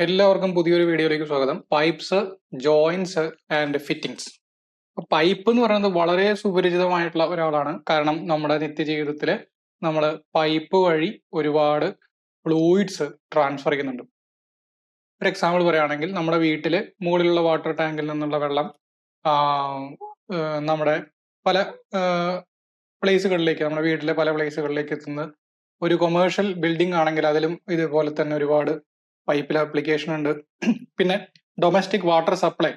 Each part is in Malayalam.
എല്ലാവർക്കും പുതിയൊരു വീഡിയോയിലേക്ക് സ്വാഗതം. Pipes, joints and fittings. Pipe എന്ന് പറയുന്നത് വളരെ സുപരിചിതമായിട്ടുള്ള ഒരാളാണ്. കാരണം നമ്മുടെ നിത്യജീവിതത്തിൽ നമ്മൾ പൈപ്പ് വഴി ഒരുപാട് ഫ്ലൂയിഡ്സ് ട്രാൻസ്ഫർ ചെയ്യുന്നുണ്ട്. ഒരു എക്സാമ്പിൾ പറയുകയാണെങ്കിൽ നമ്മുടെ വീട്ടിൽ മുകളിലുള്ള വാട്ടർ ടാങ്കിൽ നിന്നുള്ള വെള്ളം നമ്മുടെ പല പ്ലേസുകളിലേക്ക്, നമ്മുടെ വീട്ടിലെ പല പ്ലേസുകളിലേക്ക് എത്തുന്നത് ഒരു കൊമേഴ്ഷ്യൽ ബിൽഡിംഗ് ആണെങ്കിൽ അതിലും ഇതുപോലെ തന്നെ ഒരുപാട് പൈപ്പിൽ ആപ്ലിക്കേഷൻ ഉണ്ട്. പിന്നെ ഡൊമസ്റ്റിക് വാട്ടർ സപ്ലൈ,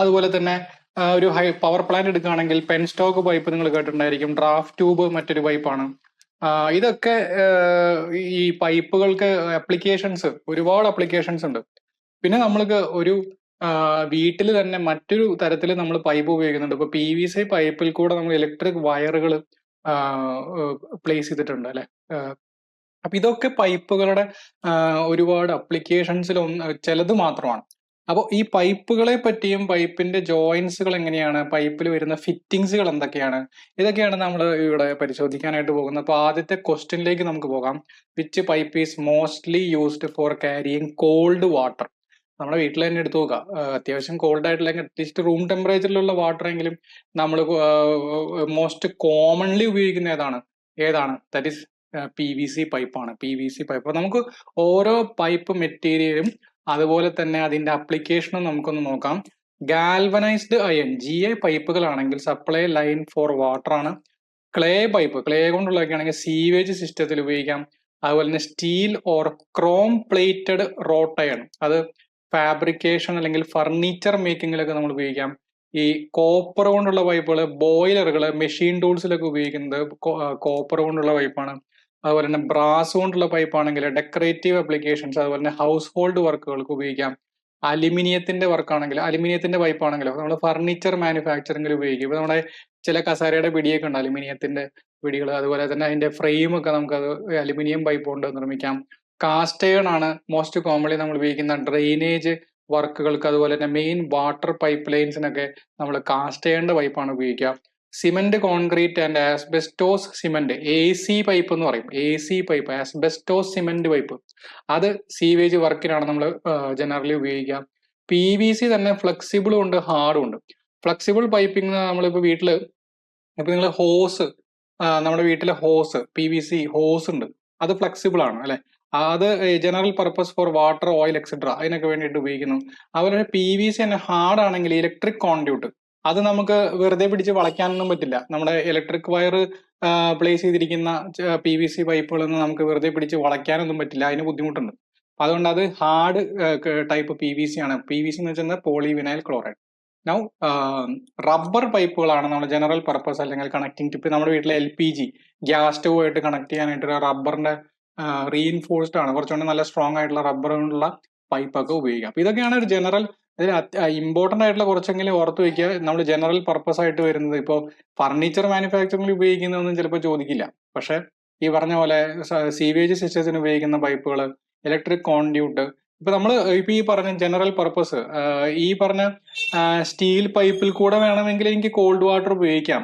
അതുപോലെ തന്നെ ഒരു ഹൈ പവർ പ്ലാന്റ് എടുക്കുകയാണെങ്കിൽ പെൻസ്റ്റോക്ക് പൈപ്പ് നിങ്ങൾ കേട്ടിട്ടുണ്ടായിരിക്കും. ഡ്രാഫ്റ്റ് ട്യൂബ് മറ്റൊരു പൈപ്പാണ്. ഇതൊക്കെ ഈ പൈപ്പുകൾക്ക് ആപ്ലിക്കേഷൻസ്, ഒരുപാട് ആപ്ലിക്കേഷൻസ് ഉണ്ട്. പിന്നെ നമ്മൾക്ക് ഒരു വീട്ടിൽ തന്നെ മറ്റൊരു തരത്തിൽ നമ്മൾ പൈപ്പ് ഉപയോഗിക്കുന്നുണ്ട്. ഇപ്പൊ PVC പൈപ്പിൽ കൂടെ നമ്മൾ ഇലക്ട്രിക് വയറുകൾ പ്ലേസ് ചെയ്തിട്ടുണ്ട് അല്ലെ. അപ്പൊ ഇതൊക്കെ പൈപ്പുകളുടെ ഒരുപാട് അപ്ലിക്കേഷൻസിൽ ചിലത് മാത്രമാണ്. അപ്പോൾ ഈ പൈപ്പുകളെ പറ്റിയും പൈപ്പിന്റെ ജോയിന്റ്സുകൾ എങ്ങനെയാണ്, പൈപ്പിൽ വരുന്ന ഫിറ്റിംഗ്സുകൾ എന്തൊക്കെയാണ്, ഇതൊക്കെയാണ് നമ്മൾ ഇവിടെ പരിശോധിക്കാനായിട്ട് പോകുന്നത്. അപ്പൊ ആദ്യത്തെ ക്വസ്റ്റ്യനിലേക്ക് നമുക്ക് പോകാം. Which pipe is mostly used four carrying called water? നമ്മുടെ വീട്ടിൽ തന്നെ എടുത്തു നോക്കാം. അത്യാവശ്യം കോൾഡ് ആയിട്ടില്ലെങ്കിൽ അറ്റ്ലീസ്റ്റ് റൂം ടെമ്പറേച്ചറിലുള്ള വാട്ടർ എങ്കിലും നമ്മൾ മോസ്റ്റ് കോമൺലി ഉപയോഗിക്കുന്ന ഏതാണ് that is PVC പൈപ്പാണ്. PVC pipe. നമുക്ക് ഓരോ പൈപ്പ് മെറ്റീരിയലും അതുപോലെ തന്നെ അതിന്റെ അപ്ലിക്കേഷനും നമുക്കൊന്ന് നോക്കാം. ഗാൽവനൈസ്ഡ് അയൺ GA പൈപ്പുകളാണെങ്കിൽ സപ്ലൈ ലൈൻ ഫോർ വാട്ടർ ആണ്. ക്ലേ പൈപ്പ്, ക്ലേ കൊണ്ടുള്ളതൊക്കെയാണെങ്കിൽ സീവേജ് സിസ്റ്റത്തിൽ ഉപയോഗിക്കാം. അതുപോലെ തന്നെ steel or chrome plated wrought iron, അത് ഫാബ്രിക്കേഷൻ അല്ലെങ്കിൽ ഫർണിച്ചർ മേക്കിങ്ങിലൊക്കെ നമ്മൾ ഉപയോഗിക്കാം. ഈ കോപ്പർ കൊണ്ടുള്ള പൈപ്പുകൾ, ബോയിലറുകൾ, മെഷീൻ ടൂൾസിലൊക്കെ ഉപയോഗിക്കുന്നത് കോപ്പർ കൊണ്ടുള്ള പൈപ്പാണ്. അതുപോലെ തന്നെ ബ്രാസ് കൊണ്ടുള്ള പൈപ്പ് ആണെങ്കിൽ ഡെക്കറേറ്റീവ് ആപ്ലിക്കേഷൻസ്, അതുപോലെ തന്നെ ഹൗസ് ഹോൾഡ് വർക്കുകൾക്ക് ഉപയോഗിക്കാം. അലുമിനിയത്തിന്റെ വർക്കാണെങ്കിൽ, അലുമിനിയത്തിന്റെ പൈപ്പ് ആണെങ്കിലോ നമ്മൾ ഫർണിച്ചർ മാനുഫാക്ചറിംഗിൽ ഉപയോഗിക്കും. ഇപ്പൊ നമ്മുടെ ചില കസേരയുടെ പിടിയൊക്കെ ഉണ്ട്, അലുമിനിയത്തിന്റെ പിടികൾ. അതുപോലെ തന്നെ അതിന്റെ ഫ്രെയിം ഒക്കെ നമുക്ക് അത് അലുമിനിയം പൈപ്പ് കൊണ്ട് നിർമ്മിക്കാം. കാസ്റ്റ് അയൺ ആണ് മോസ്റ്റ് കോമൺലി നമ്മൾ ഉപയോഗിക്കുന്ന ഡ്രെയിനേജ് വർക്കുകൾക്ക്, അതുപോലെ തന്നെ മെയിൻ വാട്ടർ പൈപ്പ് ലൈൻസിനൊക്കെ നമ്മൾ കാസ്റ്റ് അയണിന്റെ പൈപ്പാണ് ഉപയോഗിക്കുക. Cement, concrete and asbestos cement, AC pipe എന്ന് പറയും. AC pipe, asbestos cement pipe, അത് സീവേജ് വർക്കിനാണ് നമ്മൾ ജനറലി ഉപയോഗിക്കുക. PVC തന്നെ ഫ്ലെക്സിബിളും ഉണ്ട്, ഹാർഡും ഉണ്ട്. ഫ്ലെക്സിബിൾ പൈപ്പിംഗ് നമ്മളിപ്പോൾ വീട്ടില്, ഇപ്പൊ നിങ്ങൾ ഹോസ്, നമ്മുടെ വീട്ടിലെ ഹോസ് PVC ഹോസ് ഉണ്ട്, അത് ഫ്ലെക്സിബിൾ ആണ് അല്ലെ. അത് general purpose for water, oil etcetera അതിനൊക്കെ വേണ്ടിയിട്ട് ഉപയോഗിക്കുന്നു. അതുപോലെ തന്നെ PVC തന്നെ ഹാർഡ് ആണെങ്കിൽ ഇലക്ട്രിക് കോൺഡ്യൂട്ട്, അത് നമുക്ക് വെറുതെ പിടിച്ച് വളയ്ക്കാനൊന്നും പറ്റില്ല. നമ്മുടെ ഇലക്ട്രിക് വയർ പ്ലേസ് ചെയ്തിരിക്കുന്ന PVC പൈപ്പുകളൊന്നും നമുക്ക് വെറുതെ പിടിച്ച് വളയ്ക്കാനൊന്നും പറ്റില്ല, അതിന് ബുദ്ധിമുട്ടുണ്ട്. അതുകൊണ്ട് അത് ഹാർഡ് ടൈപ്പ് PVC ആണ്. PVC എന്ന് വെച്ചാൽ പോളിവിനൈൽ ക്ലോറൈഡ്. നൗ റബ്ബർ പൈപ്പുകളാണ് നമ്മൾ ജനറൽ പർപ്പസ് അല്ലെങ്കിൽ കണക്ടിങ് ടിപ്പ്. നമ്മുടെ വീട്ടിലെ LPG ഗ്യാസ് സ്റ്റവ് ആയിട്ട് കണക്ട് ചെയ്യാനായിട്ട് റബ്ബറിന്റെ റീഇൻഫോഴ്സ്ഡ് ആണ്, കുറച്ചുകൂടി നല്ല സ്ട്രോങ് ആയിട്ടുള്ള റബ്ബർ കൊണ്ടുള്ള പൈപ്പൊക്കെ ഉപയോഗിക്കാം. അപ്പൊ ഇതൊക്കെയാണ് ഒരു ജനറൽ, ഇതിൽ ഇമ്പോർട്ടന്റ് ആയിട്ടുള്ള കുറച്ചെങ്കിലും ഓർത്ത് വെക്കുക. നമ്മൾ ജനറൽ പർപ്പസ് ആയിട്ട് വരുന്നത് ഇപ്പോൾ ഫർണിച്ചർ മാനുഫാക്ചറിംഗിൽ ഉപയോഗിക്കുന്നതൊന്നും ചിലപ്പോൾ ചോദിക്കില്ല. പക്ഷെ ഈ പറഞ്ഞ പോലെ സീവേജ് സിസ്റ്റത്തിന് ഉപയോഗിക്കുന്ന പൈപ്പുകൾ, ഇലക്ട്രിക് കോൺഡ്യൂട്ട്, ഇപ്പൊ നമ്മൾ ഇപ്പൊ ഈ പറഞ്ഞ ജനറൽ പർപ്പസ്, ഈ പറഞ്ഞ സ്റ്റീൽ പൈപ്പിൽ കൂടെ വേണമെങ്കിൽ എനിക്ക് കോൾഡ് വാട്ടർ ഉപയോഗിക്കാം,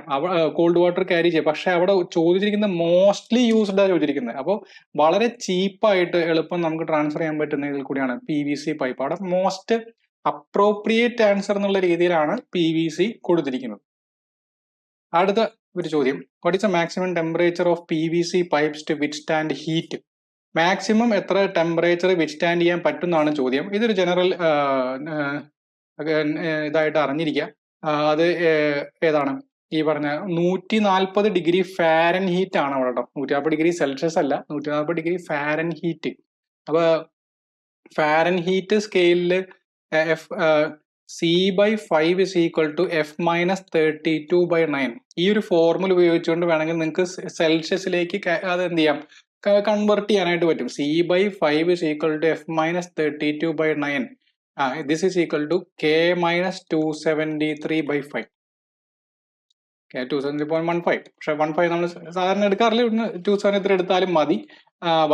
കോൾഡ് വാട്ടർ ക്യാരി ചെയ്യാം. പക്ഷെ അവിടെ ചോദിച്ചിരിക്കുന്ന മോസ്റ്റ്ലി യൂസ്ഡ് ആണ് ചോദിച്ചിരിക്കുന്നത്. അപ്പോൾ വളരെ ചീപ്പായിട്ട് എളുപ്പം നമുക്ക് ട്രാൻസ്ഫർ ചെയ്യാൻ പറ്റുന്ന ഇതിൽ കൂടിയാണ് PVC പൈപ്പ്. അവിടെ മോസ്റ്റ് അപ്രോപ്രിയേറ്റ് ആൻസർ എന്നുള്ള രീതിയിലാണ് PVC കൊടുത്തിരിക്കുന്നത്. അടുത്ത ഒരു ചോദ്യം, what is the maximum temperature of PVC pipes to withstand heat? Maximum എത്ര ടെമ്പറേച്ചർ വിത്ത്സ്റ്റാൻഡ് ചെയ്യാൻ പറ്റുന്നതാണ് ചോദ്യം. ഇതൊരു ജനറൽ ഇതായിട്ട് അറിഞ്ഞിരിക്കുക. അത് ഏതാണ് ഈ പറഞ്ഞ 140 ഡിഗ്രി ഫാരൻ ഹീറ്റ് ആണ് അവിടെ കേട്ടോ. 140 ഡിഗ്രി സെൽഷ്യസ് അല്ല, 140 ഡിഗ്രി ഫാരൻ ഹീറ്റ്. അപ്പൊ ഫാരൻ ഹീറ്റ് സ്കെയിലില് C/5 is equal to F-32/9. ഈ ഒരു ഫോർമുല ഉപയോഗിച്ചുകൊണ്ട് വേണമെങ്കിൽ നിങ്ങൾക്ക് സെൽഷ്യസിലേക്ക് അത് എന്ത് ചെയ്യാം, കൺവേർട്ട് ചെയ്യാനായിട്ട് പറ്റും. C/5 is equal to F-32/9. This is equal to K-273/5. K 273.15. പക്ഷെ 15 നമ്മൾ സാധാരണ എടുക്കാറില്ല, 273 എടുത്താലും മതി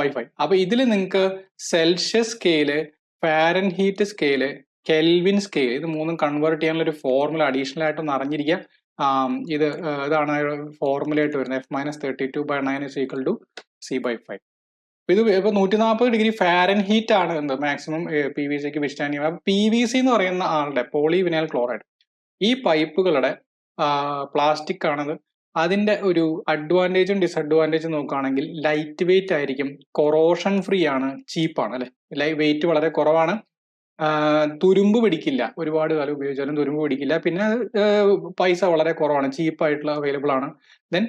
by 5. അപ്പൊ ഇതിൽ നിങ്ങൾക്ക് Celsius scale, Fahrenheit scale, Kelvin scale, ഇത് മൂന്നും കൺവേർട്ട് ചെയ്യാനുള്ള ഒരു ഫോർമുല അഡീഷണൽ ആയിട്ടൊന്ന് അറിഞ്ഞിരിക്കുക. ഇതാണ് ഫോർമുല ആയിട്ട് വരുന്നത്. F-32/9 is equal to C/5. ഇത് ഇപ്പൊ 140 ഡിഗ്രി ഫാരൻഹീറ്റ് ആണ് എന്ത് മാക്സിമം PVC ക്ക് വിസ്റ്റാൻഡ് ചെയ്യുക. PVC എന്ന് പറയുന്ന ആളുടെ പോളിവിനൈൽ ക്ലോറൈഡ് ഈ പൈപ്പുകളുടെ പ്ലാസ്റ്റിക് ആണത്. അതിന്റെ ഒരു അഡ്വാൻറ്റേജും ഡിസഡ്വാൻറ്റേജും നോക്കുകയാണെങ്കിൽ ലൈറ്റ് വെയിറ്റ് ആയിരിക്കും, കൊറോഷൻ ഫ്രീ ആണ്, ചീപ്പാണ് അല്ലെ, വെയിറ്റ് വളരെ കുറവാണ്, തുരുമ്പ് പിടിക്കില്ല, ഒരുപാട് കാലം ഉപയോഗിച്ചാലും തുരുമ്പ് പിടിക്കില്ല, പിന്നെ പൈസ വളരെ കുറവാണ്, ചീപ്പായിട്ടുള്ള അവൈലബിൾ ആണ്. ദെൻ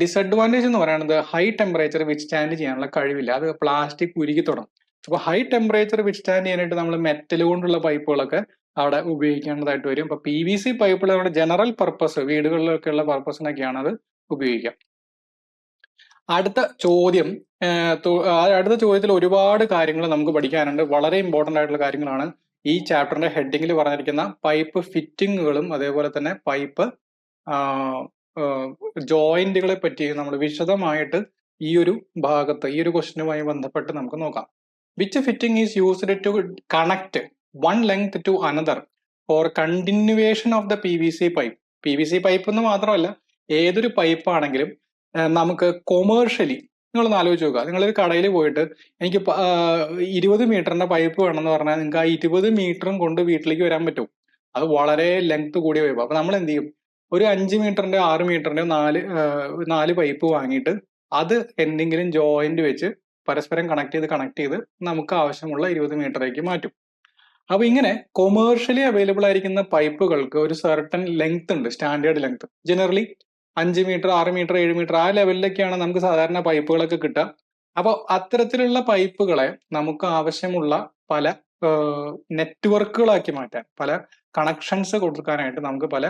ഡിസഡ്വാൻറ്റേജ് എന്ന് പറയുന്നത് ഹൈ ടെമ്പറേച്ചർ വിത്ത്സ്റ്റാൻഡ് ചെയ്യാനുള്ള കഴിവില്ല, അത് പ്ലാസ്റ്റിക് ഉരുകി തുടങ്ങും. അപ്പോൾ ഹൈ ടെമ്പറേച്ചർ വിത്ത്സ്റ്റാൻഡ് ചെയ്യാനായിട്ട് നമ്മൾ മെറ്റൽ കൊണ്ടുള്ള പൈപ്പുകളൊക്കെ അവിടെ ഉപയോഗിക്കേണ്ടതായിട്ട് വരും. ഇപ്പൊ PVC പൈപ്പുകൾ നമ്മുടെ ജനറൽ പർപ്പസ് വീടുകളിലൊക്കെയുള്ള പർപ്പസിനൊക്കെയാണ് അത് ഉപയോഗിക്കുക. അടുത്ത ചോദ്യം, അടുത്ത ചോദ്യത്തിൽ ഒരുപാട് കാര്യങ്ങൾ നമുക്ക് പഠിക്കാനുണ്ട്, വളരെ ഇമ്പോർട്ടന്റ് ആയിട്ടുള്ള കാര്യങ്ങളാണ്. ഈ ചാപ്റ്ററിന്റെ ഹെഡിങ്ങിൽ പറഞ്ഞിരിക്കുന്ന പൈപ്പ് ഫിറ്റിങ്ങുകളും അതേപോലെ തന്നെ പൈപ്പ് ജോയിന്റുകളെ പറ്റി നമ്മൾ വിശദമായിട്ട് ഈ ഒരു ഭാഗത്ത് ഈ ഒരു ക്വസ്റ്റ്യനുമായി ബന്ധപ്പെട്ട് നമുക്ക് നോക്കാം. Which fitting is used to connect one length to another for continuation of the PVC pipe. PVC pipe എന്ന് മാത്രമല്ല, ഏതൊരു പൈപ്പ് ആണെങ്കിലും നമുക്ക് കൊമേഴ്ഷ്യലി നിങ്ങളൊന്ന് ആലോചിച്ച് നോക്കുക. നിങ്ങളൊരു കടയിൽ പോയിട്ട് എനിക്ക് 20 മീറ്ററിന്റെ പൈപ്പ് വേണമെന്ന് പറഞ്ഞാൽ നിങ്ങൾക്ക് ആ 20 മീറ്ററും കൊണ്ട് വീട്ടിലേക്ക് വരാൻ പറ്റും. അത് വളരെ ലെങ്ത് കൂടിയ പൈപ്പ്. അപ്പൊ നമ്മൾ എന്ത് ചെയ്യും, ഒരു 5 മീറ്ററിന്റെ 6 മീറ്ററിന്റെ 4 പൈപ്പ് വാങ്ങിയിട്ട് അത് എന്തെങ്കിലും ജോയിന്റ് വെച്ച് പരസ്പരം കണക്ട് ചെയ്ത് നമുക്ക് ആവശ്യമുള്ള 20 മീറ്ററേക്ക് മാറ്റും. അപ്പൊ ഇങ്ങനെ കൊമേഴ്ഷ്യലി അവൈലബിൾ ആയിരിക്കുന്ന പൈപ്പുകൾക്ക് ഒരു സർട്ടൺ ലെങ്ത് ഉണ്ട്, standard length. Generally 5 metre 6 metre 7 metre ആ ലെവലിലൊക്കെയാണ് നമുക്ക് സാധാരണ പൈപ്പുകളൊക്കെ കിട്ടുക. അപ്പോൾ അത്തരത്തിലുള്ള പൈപ്പുകളെ നമുക്ക് ആവശ്യമുള്ള പല നെറ്റ്വർക്കുകളാക്കി മാറ്റാൻ, പല കണക്ഷൻസ് കൊടുക്കാനായിട്ട് നമുക്ക് പല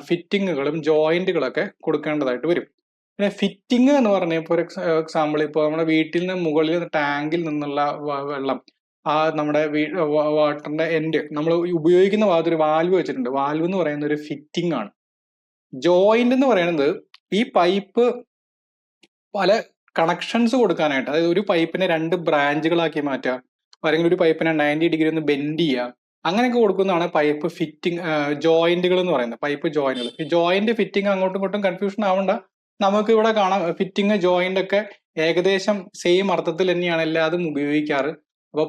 ഫിറ്റിങ്ങുകളും ജോയിന്റുകളൊക്കെ കൊടുക്കേണ്ടതായിട്ട് വരും. പിന്നെ ഫിറ്റിംഗ് എന്ന് പറഞ്ഞാൽ ഫോർ എക്സാമ്പിൾ ഇപ്പോൾ നമ്മുടെ വീട്ടിൽ നിന്ന് മുകളിൽ ടാങ്കിൽ നിന്നുള്ള വെള്ളം നമ്മുടെ വാട്ടറിന്റെ എൻഡ് നമ്മൾ ഉപയോഗിക്കുന്ന ഭാഗത്ത് ഒരു വാൽവ് വെച്ചിട്ടുണ്ട്. വാൽവ് എന്ന് പറയുന്ന ഒരു ഫിറ്റിംഗ് ആണ്. ജോയിന്റ് എന്ന് പറയുന്നത് ഈ പൈപ്പ് പല കണക്ഷൻസ് കൊടുക്കാനായിട്ട്, അതായത് ഒരു പൈപ്പിനെ 2 ബ്രാഞ്ചുകളാക്കി മാറ്റുക, അല്ലെങ്കിൽ ഒരു പൈപ്പിനെ 90 ഡിഗ്രി ഒന്ന് ബെൻഡ് ചെയ്യുക, അങ്ങനെയൊക്കെ കൊടുക്കുന്നതാണ് പൈപ്പ് ഫിറ്റിംഗ് ജോയിന്റുകൾ എന്ന് പറയുന്നത്, പൈപ്പ് ജോയിന്റുകൾ. ഈ ജോയിന്റ് ഫിറ്റിംഗ് അങ്ങോട്ടും ഇങ്ങോട്ടും കൺഫ്യൂഷൻ ആവണ്ട, നമുക്ക് ഇവിടെ കാണാം ഫിറ്റിംഗ് ജോയിന്റ് ഒക്കെ ഏകദേശം സെയിം അർത്ഥത്തിൽ തന്നെയാണ് എല്ലാതും ഉപയോഗിക്കാറ്. അപ്പോൾ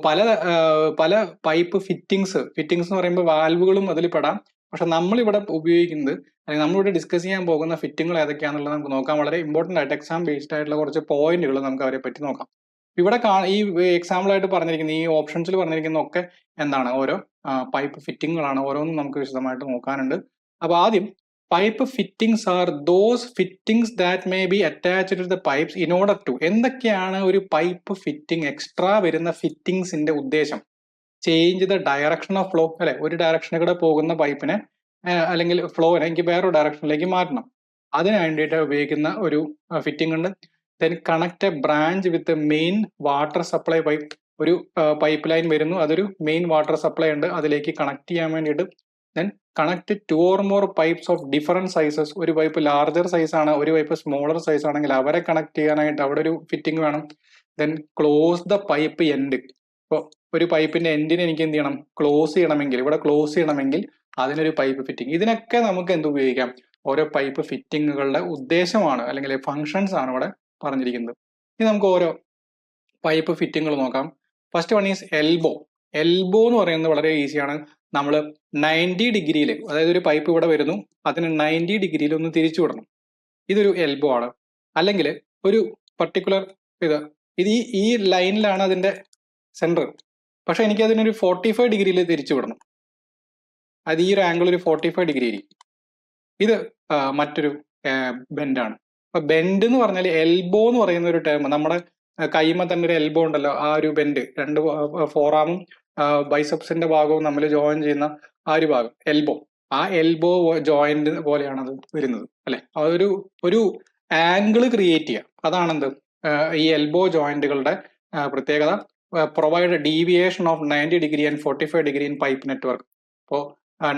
പല പൈപ്പ് ഫിറ്റിംഗ്സ് എന്ന് പറയുമ്പോൾ വാൽവുകളും അതിൽ പെടാം. പക്ഷെ നമ്മളിവിടെ ഉപയോഗിക്കുന്നത് അല്ലെങ്കിൽ നമ്മളിവിടെ ഡിസ്കസ് ചെയ്യാൻ പോകുന്ന ഫിറ്റിങ്ങുകൾ ഏതൊക്കെയാണെന്നുള്ളത് നമുക്ക് നോക്കാം. വളരെ ഇമ്പോർട്ടന്റ് ആയിട്ട് എക്സാം ബേസ്ഡ് ആയിട്ടുള്ള കുറച്ച് പോയിന്റുകൾ നമുക്ക് അവരെ പറ്റി നോക്കാം. ഇവിടെ ഈ എക്സാമ്പിൾ ആയിട്ട് പറഞ്ഞിരിക്കുന്ന ഈ ഓപ്ഷൻസിൽ പറഞ്ഞിരിക്കുന്ന ഒക്കെ എന്താണ്, ഓരോ പൈപ്പ് ഫിറ്റിങ്ങുകളാണ്. ഓരോന്നും നമുക്ക് വിശദമായിട്ട് നോക്കാനുണ്ട്. അപ്പൊ ആദ്യം pipe fittings are those fittings that may be attached to the pipes in order to. എന്തൊക്കെയാണ് ഒരു പൈപ്പ് ഫിറ്റിംഗ് എക്സ്ട്രാ വരുന്ന ഫിറ്റിംഗ്സിന്റെ ഉദ്ദേശം? Change the direction of flow, അല്ലെ, ഒരു ഡയറക്ഷനിൽ കൂടെ പോകുന്ന പൈപ്പിനെ അല്ലെങ്കിൽ ഫ്ലോനെ എനിക്ക് വേറൊരു ഡയറക്ഷനിലേക്ക് മാറ്റണം, അതിന് വേണ്ടിയിട്ട് ഉപയോഗിക്കുന്ന ഒരു ഫിറ്റിംഗ് ഉണ്ട്. Then connect A branch with main water supply pipe. ഒരു പൈപ്പ് ലൈൻ വരുന്നു, അതൊരു മെയിൻ വാട്ടർ സപ്ലൈ ഉണ്ട്, അതിലേക്ക് കണക്ട് ചെയ്യാൻ വേണ്ടിയിട്ട്. Then connect 2 or more pipes of different sizes. ഒരു പൈപ്പ് ലാർജർ സൈസ് ആണ്, ഒരു പൈപ്പ് സ്മോളർ സൈസ് ആണെങ്കിൽ അവരെ കണക്ട് ചെയ്യാനായിട്ട് അവിടെ ഒരു ഫിറ്റിംഗ് വേണം. Then close the pipe end. ഇപ്പോൾ ഒരു പൈപ്പിന്റെ എൻഡിനെ എനിക്ക് എന്ത് ചെയ്യണം, ക്ലോസ് ചെയ്യണമെങ്കിൽ അതിനൊരു പൈപ്പ് ഫിറ്റിംഗ്. ഇതിനൊക്കെ നമുക്ക് എന്ത് ഉപയോഗിക്കാം, ഓരോ പൈപ്പ് ഫിറ്റിങ്ങുകളുടെ ഉദ്ദേശമാണ് അല്ലെങ്കിൽ ഫങ്ഷൻസ് ആണ് ഇവിടെ പറഞ്ഞിരിക്കുന്നത്. ഇനി നമുക്ക് ഓരോ പൈപ്പ് ഫിറ്റിങ്ങുകൾ നോക്കാം. First one is elbow. Elbow എന്ന് പറയുന്നത് വളരെ ഈസിയാണ്. നമ്മൾ 90 ഡിഗ്രിയിൽ, അതായത് ഒരു പൈപ്പ് ഇവിടെ വരുന്നു, അതിന് 90 ഡിഗ്രിയിൽ ഒന്ന് തിരിച്ചു വിടണം, ഇതൊരു എൽബോ ആണ്. അല്ലെങ്കിൽ ഒരു പർട്ടിക്കുലർ ഇത് ഈ ലൈനിലാണ് അതിന്റെ സെന്റർ, പക്ഷെ എനിക്ക് അതിനൊരു 45 ഡിഗ്രിയിൽ തിരിച്ചു വിടണം, അത് ഈ ഒരു ആംഗിൾ ഒരു 45 ഡിഗ്രി ആയിരിക്കും. ഇത് മറ്റൊരു ബെൻഡാണ്. അപ്പൊ ബെൻഡ് എന്ന് പറഞ്ഞാൽ എൽബോ എന്ന് പറയുന്ന ഒരു ടേം, നമ്മുടെ കൈമ തന്നെ ഒരു എൽബോ ഉണ്ടല്ലോ, ആ ഒരു ബെൻഡ്, 2 ഫോറാമും ബൈസെപ്സിന്റെ ഭാഗവും നമ്മൾ ജോയിൻ ചെയ്യുന്ന ആ ഒരു ഭാഗം എൽബോ, ആ എൽബോ ജോയിന്റ് പോലെയാണ് അത് വരുന്നത്, അല്ലെ. ഒരു ആംഗിൾ ക്രിയേറ്റ് ചെയ്യുക, അതാണെന്ത് ഈ എൽബോ ജോയിന്റുകളുടെ പ്രത്യേകത. Provide deviation of 90 degree and 45 degree in pipe network. അപ്പോൾ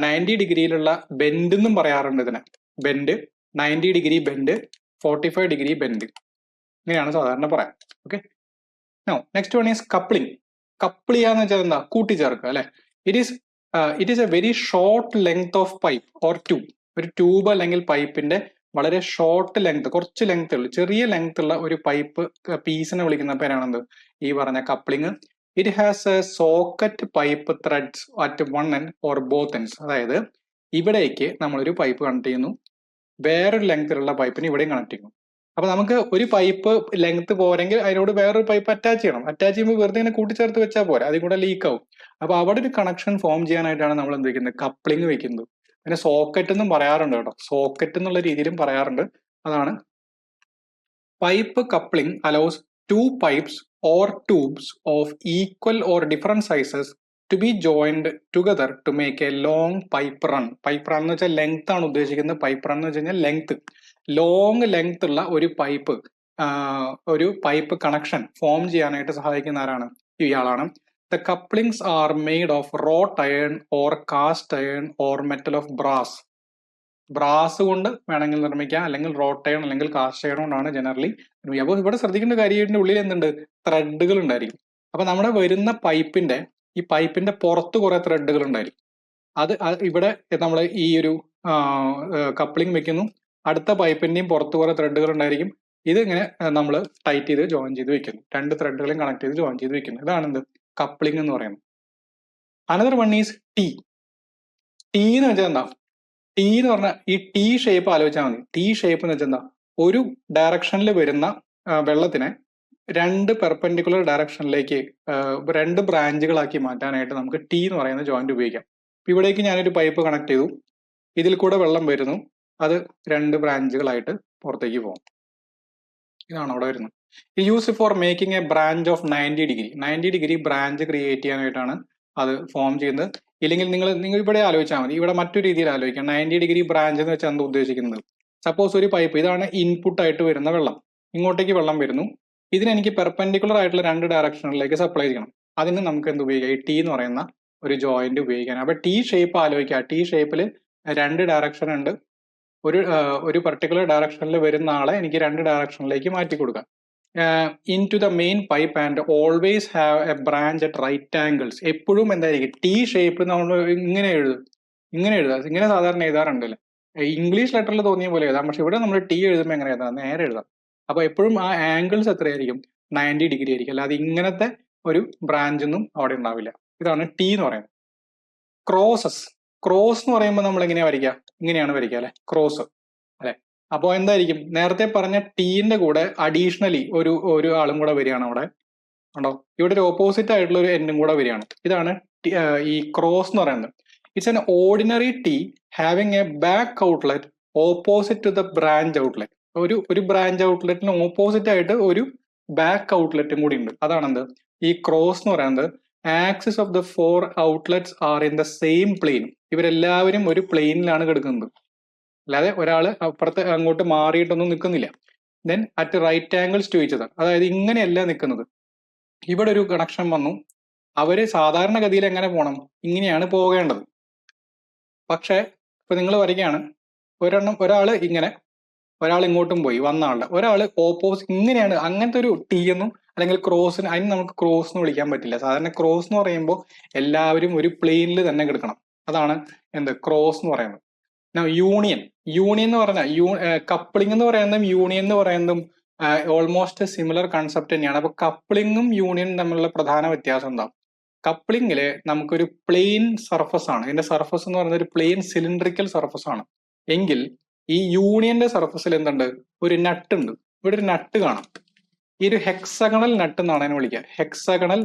90 ഡിഗ്രിയിലുള്ള ബെൻഡ് എന്നും പറയാറുണ്ട് ഇതിനെ. Bend 90 degree bend, 45 degree bend, ഇങ്ങനെയാണ് സാധാരണ പറയാം. Okay, next one is coupling. Couple ചെയ്യാന്ന് വെച്ചാൽ എന്താ, കൂട്ടിച്ചേർക്കുക, അല്ലെ. It is A very short length of pipe or tube. ഒരു ട്യൂബ് അല്ലെങ്കിൽ പൈപ്പിന്റെ വളരെ ഷോർട്ട് ലെങ്ത്, കുറച്ച് ലെങ്ത് ഉള്ളു, ചെറിയ ലെങ്ത് ഉള്ള ഒരു പൈപ്പ് പീസിനെ വിളിക്കുന്ന പേരാണെന്ത്, ഈ പറഞ്ഞ coupling. It has a socket pipe threads at one end or both ends. അതായത് ഇവിടേക്ക് നമ്മളൊരു പൈപ്പ് കണക്ട് ചെയ്യുന്നു, വേറൊരു ലെങ്ത്തിലുള്ള പൈപ്പിന് ഇവിടെയും കണക്ട് ചെയ്യുന്നു. അപ്പൊ നമുക്ക് ഒരു പൈപ്പ് ലെങ്ത് പോരെങ്കിൽ അതിനോട് വേറൊരു പൈപ്പ് അറ്റാച്ച് ചെയ്യണം. അറ്റാച്ച് ചെയ്യുമ്പോൾ വെറുതെ ഇങ്ങനെ കൂട്ടിച്ചേർത്ത് വെച്ചാൽ പോരാ, അതിൽ കൂടെ ലീക്ക് ആവും. അപ്പൊ അവിടെ ഒരു കണക്ഷൻ ഫോം ചെയ്യാനായിട്ടാണ് നമ്മൾ എന്ത് വെക്കുന്നത്, കപ്ലിങ് വെക്കുന്നത്. പിന്നെ സോക്കറ്റ് എന്നും പറയാറുണ്ട് കേട്ടോ, സോക്കറ്റ് എന്നുള്ള രീതിയിലും പറയാറുണ്ട്. അതാണ് pipe coupling allows to pipes or tubes of equal or different sizes to be joined together to make a long pipe run. Pipe run എന്ന് വെച്ചാൽ ലെങ്ത് ആണ് ഉദ്ദേശിക്കുന്നത്. പൈപ്പ് റൺ എന്ന് വെച്ച് കഴിഞ്ഞാൽ ലെങ്ത്, ലോങ് ലെങ്ത് ഉള്ള ഒരു പൈപ്പ് കണക്ഷൻ ഫോം ചെയ്യാനായിട്ട് സഹായിക്കുന്ന ആരാണ്, ഇയാളാണ്. The couplings are made of wrought iron or cast iron or metal of brass. Brass കൊണ്ട് വേണമെങ്കിൽ നിർമ്മിക്കാം, അല്ലെങ്കിൽ റോട്ട് അയൺ അല്ലെങ്കിൽ കാസ്റ്റ് അയൺ കൊണ്ടാണ് ജനറലി. അപ്പോൾ ഇവിടെ ശ്രദ്ധിക്കേണ്ട കാര്യം, ഇതിന്റെ ഉള്ളിൽ എന്തുണ്ട്, ത്രെഡുകൾ ഉണ്ടായിരിക്കും. അപ്പൊ നമ്മുടെ വരുന്ന ഈ പൈപ്പിന്റെ പുറത്ത് കുറെ ത്രെഡുകൾ ഉണ്ടായിരിക്കും. അത് ഇവിടെ നമ്മൾ ഈ ഒരു കപ്ലിംഗ് വെക്കുന്നു, അടുത്ത പൈപ്പിന്റെയും പുറത്ത് കുറെ ത്രെഡുകൾ ഉണ്ടായിരിക്കും. ഇത് ഇങ്ങനെ നമ്മൾ ടൈറ്റ് ചെയ്ത് ജോയിൻ ചെയ്ത് വെക്കുന്നു, രണ്ട് ത്രെഡുകളെയും കണക്ട് ചെയ്ത് ജോയിൻ ചെയ്ത് വെക്കുന്നു. ഇതാണ് എന്ത്, കപ്ലിംഗ് എന്ന് പറയുന്നത്. Another one is tee. Tee എന്ന് വെച്ചാൽ എന്താ, ടീ എന്ന് പറഞ്ഞാൽ ഈ ടീ ഷേപ്പ് ആലോചിച്ചാൽ മതി. ടീ ഷേപ്പ് എന്ന് വെച്ചാൽ എന്താ, ഒരു ഡയറക്ഷനിൽ വരുന്ന വെള്ളത്തിനെ രണ്ട് പെർപെൻഡിക്കുലർ ഡയറക്ഷനിലേക്ക് രണ്ട് ബ്രാഞ്ചുകളാക്കി മാറ്റാനായിട്ട് നമുക്ക് ടീ എന്ന് പറയുന്ന ജോയിന്റ് ഉപയോഗിക്കാം. ഇവിടേക്ക് ഞാനൊരു പൈപ്പ് കണക്ട് ചെയ്തു, ഇതിൽ കൂടെ വെള്ളം വരുന്നു, അത് രണ്ട് ബ്രാഞ്ചുകളായിട്ട് പുറത്തേക്ക് പോകും. ഇതാണ് അവിടെ വരുന്നത്. Use for making A branch of 90 degree branch create ചെയ്യാനായിട്ടാണ് അത് ഫോം ചെയ്യുന്നത്. ഇല്ലെങ്കിൽ നിങ്ങൾ ഇവിടെ ആലോചിച്ചാൽ മതി, ഇവിടെ മറ്റൊരു രീതിയിൽ ആലോചിക്കാം. 90 ഡിഗ്രി ബ്രാഞ്ച് എന്ന് വെച്ചാൽ എന്താ ഉദ്ദേശിക്കുന്നത്, സപ്പോസ് ഒരു പൈപ്പ്, ഇതാണ് ഇൻപുട്ട് ആയിട്ട് വരുന്ന വെള്ളം, ഇങ്ങോട്ടേക്ക് വെള്ളം വരുന്നു, ഇതിനെനിക്ക് പെർപെൻഡിക്കുലർ ആയിട്ടുള്ള രണ്ട് ഡയറക്ഷനിലേക്ക് സപ്ലൈ ചെയ്യണം. അതിന് നമുക്ക് എന്ത് ഉപയോഗിക്കാം, ഈ ടീ എന്ന് പറയുന്ന ഒരു ജോയിന്റ് ഉപയോഗിക്കാൻ. അപ്പൊ ടീ ഷേപ്പ് ആലോചിക്കുക, ടീ ഷേപ്പിൽ രണ്ട് ഡയറക്ഷൻ ഉണ്ട്, ഒരു പെർട്ടിക്കുലർ ഡയറക്ഷനിൽ വരുന്ന ആളെ എനിക്ക് രണ്ട് ഡയറക്ഷനിലേക്ക് മാറ്റി കൊടുക്കാം. into the main pipe and always have a branch at right angles. എപ്പോഴും എന്തായിരിക്കും, ടീ ഷേപ്പ് നമ്മൾ ഇങ്ങനെ എഴുതാം, ഇങ്ങനെ സാധാരണ എഴുതാറുണ്ടല്ലോ, ഇംഗ്ലീഷ് ലെറ്ററിൽ തോന്നിയ പോലെ എഴുതാം. പക്ഷെ ഇവിടെ നമ്മൾ ടീ എഴുതുമ്പോൾ എങ്ങനെ എഴുതാം, നേരെ എഴുതാം. അപ്പൊ എപ്പോഴും ആ ആംഗിൾസ് എത്രയായിരിക്കും, 90 ഡിഗ്രി ആയിരിക്കും. അല്ലാതെ ഇങ്ങനത്തെ ഒരു ബ്രാഞ്ച് ഒന്നും അവിടെ ഉണ്ടാവില്ല. ഇതാണ് ടീ എന്ന് പറയുന്നത്. ക്രോസ് എന്ന് പറയുമ്പോൾ നമ്മൾ എങ്ങനെയാ വരയ്ക്കുക, ഇങ്ങനെയാണ് വരയ്ക്കുക അല്ലെ, ക്രോസ് അല്ലെ. അപ്പോൾ എന്തായിരിക്കും, നേരത്തെ പറഞ്ഞ ടീന്റെ കൂടെ അഡീഷണലി ഒരു ആളും കൂടെ വരികയാണ് അവിടെ, ഉണ്ടോ, ഇവിടെ ഒരു ഓപ്പോസിറ്റ് ആയിട്ടുള്ള ഒരു എൻഡും കൂടെ വരികയാണ്. ഇതാണ് ഈ ക്രോസ് എന്ന് പറയുന്നത്. It's an ordinary tee having a back outlet opposite to the branch outlet. ഒരു ബ്രാഞ്ച് ഔട്ട്ലെറ്റിന് ഓപ്പോസിറ്റ് ആയിട്ട് ഒരു ബാക്ക് ഔട്ട്ലെറ്റും കൂടി ഉണ്ട്. അതാണെന്ത്, ഈ ക്രോസ് എന്ന് പറയുന്നത്. Axis of the 4 outlets are in the same plane. ഇവരെല്ലാവരും ഒരു പ്ലെയിനിലാണ് കിടക്കുന്നത്, അല്ലാതെ ഒരാൾ അപ്പുറത്ത് അങ്ങോട്ട് മാറിയിട്ടൊന്നും നിൽക്കുന്നില്ല. Then at right angles to each other, അതായത് ഇങ്ങനെയല്ല നിൽക്കുന്നത്. ഇവിടെ ഒരു കണക്ഷൻ വന്നു, അവര് സാധാരണഗതിയിൽ എങ്ങനെ പോകണം, ഇങ്ങനെയാണ് പോകേണ്ടത്. പക്ഷെ ഇപ്പൊ നിങ്ങൾ വരികയാണ്, ഒരാൾ ഇങ്ങനെ, ഒരാൾ ഇങ്ങോട്ടും പോയി വന്ന ആളുടെ, ഒരാൾ ഓപ്പോസിറ്റ് ഇങ്ങനെയാണ്. അങ്ങനത്തെ ഒരു ടീ എന്നും അല്ലെങ്കിൽ ക്രോസിന്, അതിന് നമുക്ക് ക്രോസ് എന്ന് വിളിക്കാൻ പറ്റില്ല. സാധാരണ ക്രോസ് എന്ന് പറയുമ്പോൾ എല്ലാവരും ഒരു പ്ലെയിനിൽ തന്നെ കിടക്കണം. അതാണ് എന്ത്, ക്രോസ് എന്ന് പറയുന്നത്. യൂണിയൻ എന്ന് പറഞ്ഞാൽ കപ്ലിംഗ് എന്ന് പറയുന്നതും യൂണിയൻ എന്ന് പറയുന്നതും ഓൾമോസ്റ്റ് സിമിലർ കൺസെപ്റ്റ് തന്നെയാണ്. അപ്പൊ കപ്ലിംഗും യൂണിയനും തമ്മിലുള്ള പ്രധാന വ്യത്യാസം എന്താ, കപ്ലിംഗില് നമുക്കൊരു പ്ലെയിൻ സർഫസ് ആണ്, ഇതിന്റെ സർഫസ് എന്ന് പറയുന്നത് ഒരു പ്ലെയിൻ സിലിണ്ടറിക്കൽ സർഫസ് ആണ്. എങ്കിൽ ഈ യൂണിയന്റെ സർഫസിൽ എന്തുണ്ട്, ഒരു നട്ട് ഉണ്ട്. ഇവിടെ ഒരു നട്ട് കാണാം. ഈ ഒരു ഹെക്സഗണൽ നട്ട് എന്നാണ് അതിനെ വിളിക്കുക, ഹെക്സഗണൽ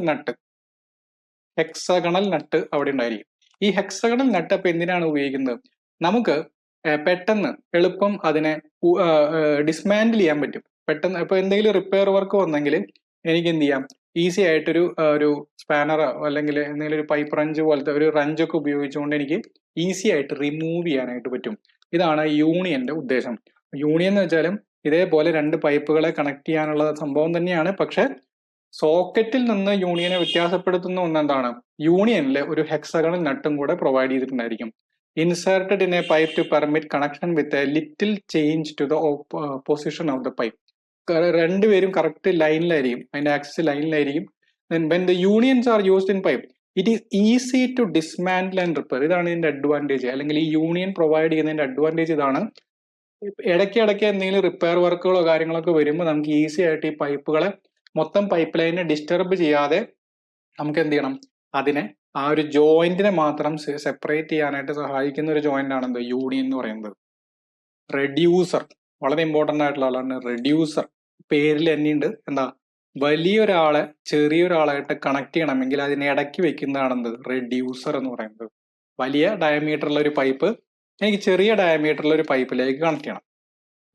നട്ട് അവിടെ ഉണ്ടായിരിക്കും. ഈ ഹെക്സഗണൽ നട്ട് അപ്പൊ എന്തിനാണ് ഉപയോഗിക്കുന്നത്, നമുക്ക് പെട്ടെന്ന് എളുപ്പം അതിനെ ഡിസ്മാൻഡിൽ ചെയ്യാൻ പറ്റും. പെട്ടെന്ന് ഇപ്പൊ എന്തെങ്കിലും റിപ്പയർ വർക്ക് വന്നെങ്കിൽ എനിക്ക് എന്ത് ചെയ്യാം, ഈസി ആയിട്ടൊരു സ്പാനറോ അല്ലെങ്കിൽ എന്തെങ്കിലും ഒരു പൈപ്പ് റഞ്ച് പോലത്തെ ഒരു റഞ്ചൊക്കെ ഉപയോഗിച്ചുകൊണ്ട് എനിക്ക് ഈസി ആയിട്ട് റിമൂവ് ചെയ്യാനായിട്ട് പറ്റും. ഇതാണ് യൂണിയന്റെ ഉദ്ദേശം. യൂണിയൻ എന്ന് വെച്ചാലും ഇതേപോലെ രണ്ട് പൈപ്പുകളെ കണക്ട് ചെയ്യാനുള്ള സംഭവം തന്നെയാണ്. പക്ഷെ സോക്കറ്റിൽ നിന്ന് യൂണിയനെ വ്യത്യാസപ്പെടുത്തുന്ന ഒന്നെന്താണ്, യൂണിയനിൽ ഒരു ഹെക്സഗണൽ നട്ടും കൂടെ പ്രൊവൈഡ് ചെയ്തിട്ടുണ്ടായിരിക്കും. Inserted in a pipe to permit connection with a little change to the position of the pipe. രണ്ടുപേരും കറക്റ്റ് ലൈനിലായിരിക്കും, അതിന്റെ ആക്സിസ് ലൈനിലായിരിക്കും. when the unions are used in pipe, it is easy to dismantle and repair. ഇതാണ് ഇതിന്റെ അഡ്വാൻറ്റേജ്, അല്ലെങ്കിൽ ഈ യൂണിയൻ പ്രൊവൈഡ് ചെയ്യുന്നതിന്റെ അഡ്വാൻറ്റേജ് ഇതാണ്. ഇടയ്ക്ക് എന്തെങ്കിലും റിപ്പയർ വർക്കുകളോ കാര്യങ്ങളൊക്കെ വരുമ്പോൾ നമുക്ക് ഈസി ആയിട്ട് ഈ പൈപ്പുകളെ മൊത്തം പൈപ്പ് ലൈനെ ഡിസ്റ്റർബ് ചെയ്യാതെ നമുക്ക് എന്ത് ചെയ്യണം, അതിനെ ആ ഒരു ജോയിന്റിനെ മാത്രം സെപ്പറേറ്റ് ചെയ്യാനായിട്ട് സഹായിക്കുന്ന ഒരു ജോയിന്റ് ആണ് എന്ത് യൂണിയൻ എന്ന് പറയുന്നത്. റെഡ്യൂസർ വളരെ ഇമ്പോർട്ടന്റ് ആയിട്ടുള്ള ആളാണ് റെഡ്യൂസർ. പേരിൽ തന്നെയുണ്ട് എന്താ, വലിയൊരാളെ ചെറിയൊരാളായിട്ട് കണക്ട് ചെയ്യണമെങ്കിൽ അതിനെ ഇടയ്ക്ക് വെക്കുന്നതാണെന്ത് റെഡ്യൂസർ എന്ന് പറയുന്നത്. വലിയ ഡയമീറ്റർ ഉള്ള ഒരു പൈപ്പ് എനിക്ക് ചെറിയ ഡയമീറ്റർ ഉള്ള ഒരു പൈപ്പിലേക്ക് കണക്ട് ചെയ്യണം.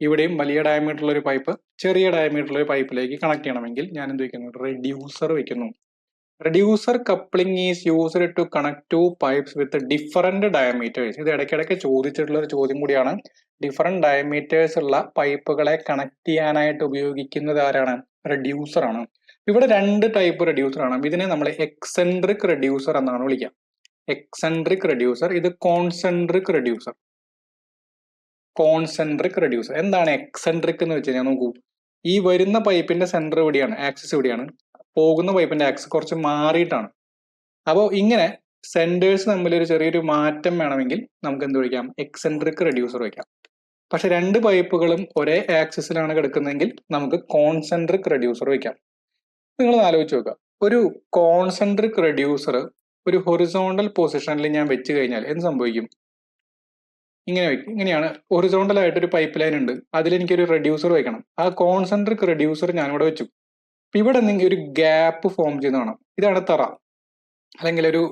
ഇവിടെയും വലിയ ഡയമീറ്റർ ഉള്ള ഒരു പൈപ്പ് ചെറിയ ഡയമീറ്റർ ഉള്ള ഒരു പൈപ്പിലേക്ക് കണക്ട് ചെയ്യണമെങ്കിൽ ഞാൻ എന്ത് വെക്കുന്നു, റെഡ്യൂസർ വെക്കുന്നു. Reducer coupling is used to connect two pipes with different diameters. ഇത് ഇടയ്ക്കിടയ്ക്ക് ചോദിച്ചിട്ടുള്ള ഒരു ചോദ്യം കൂടിയാണ്. ഡിഫറെന്റ് ഡയമീറ്റേഴ്സ് ഉള്ള പൈപ്പുകളെ കണക്ട് ചെയ്യാനായിട്ട് ഉപയോഗിക്കുന്നത് ആരാണ്, റെഡ്യൂസർ ആണ്. ഇവിടെ രണ്ട് ടൈപ്പ് റെഡ്യൂസർ ആണ്. ഇതിനെ നമ്മൾ എക്സെൻട്രിക് റെഡ്യൂസർ എന്നാണ് വിളിക്കുക. എക്സെൻട്രിക് റെഡ്യൂസർ, ഇത് കോൺസെൻട്രിക് റെഡ്യൂസർ. കോൺസെൻട്രിക് റെഡ്യൂസർ എന്താണ് എക്സെൻട്രിക് എന്ന് വെച്ച് കഴിഞ്ഞാൽ നോക്കൂ, ഈ വരുന്ന പൈപ്പിന്റെ സെന്റർ ഇവിടെയാണ്, ആക്സിസ് ഇവിടെയാണ്, പോകുന്ന പൈപ്പിന്റെ ആക്സിസ് കുറച്ച് മാറിയിട്ടാണ്. അപ്പോൾ ഇങ്ങനെ സെന്റേഴ്സ് തമ്മിൽ ഒരു ചെറിയൊരു മാറ്റം വേണമെങ്കിൽ നമുക്ക് എന്ത് വിളിക്കാം, എക്സെൻട്രിക് റെഡ്യൂസർ വയ്ക്കാം. പക്ഷെ രണ്ട് പൈപ്പുകളും ഒരേ ആക്സിസിലാണ് കിടക്കുന്നതെങ്കിൽ നമുക്ക് കോൺസെൻട്രിക് റെഡ്യൂസർ വയ്ക്കാം. നിങ്ങൾ ആലോചിച്ച് നോക്കുക, ഒരു കോൺസെൻട്രിക് റെഡ്യൂസർ ഒരു ഹൊറിസോണ്ടൽ പൊസിഷനിൽ ഞാൻ വെച്ച് കഴിഞ്ഞാൽ എന്ത് സംഭവിക്കും, ഇങ്ങനെ വയ്ക്കും. ഇങ്ങനെയാണ് ഹൊറിസോണ്ടൽ ആയിട്ട് ഒരു പൈപ്പ് ലൈൻ ഉണ്ട്, അതിൽ എനിക്കൊരു റെഡ്യൂസർ വയ്ക്കണം. ആ കോൺസെൻട്രിക് റെഡ്യൂസർ ഞാനിവിടെ വെച്ചു. അപ്പൊ ഇവിടെ എന്തെങ്കിലും ഒരു ഗ്യാപ്പ് ഫോം ചെയ്യുന്ന കാണാം. ഇതാണ് തറ അല്ലെങ്കിൽ ഒരു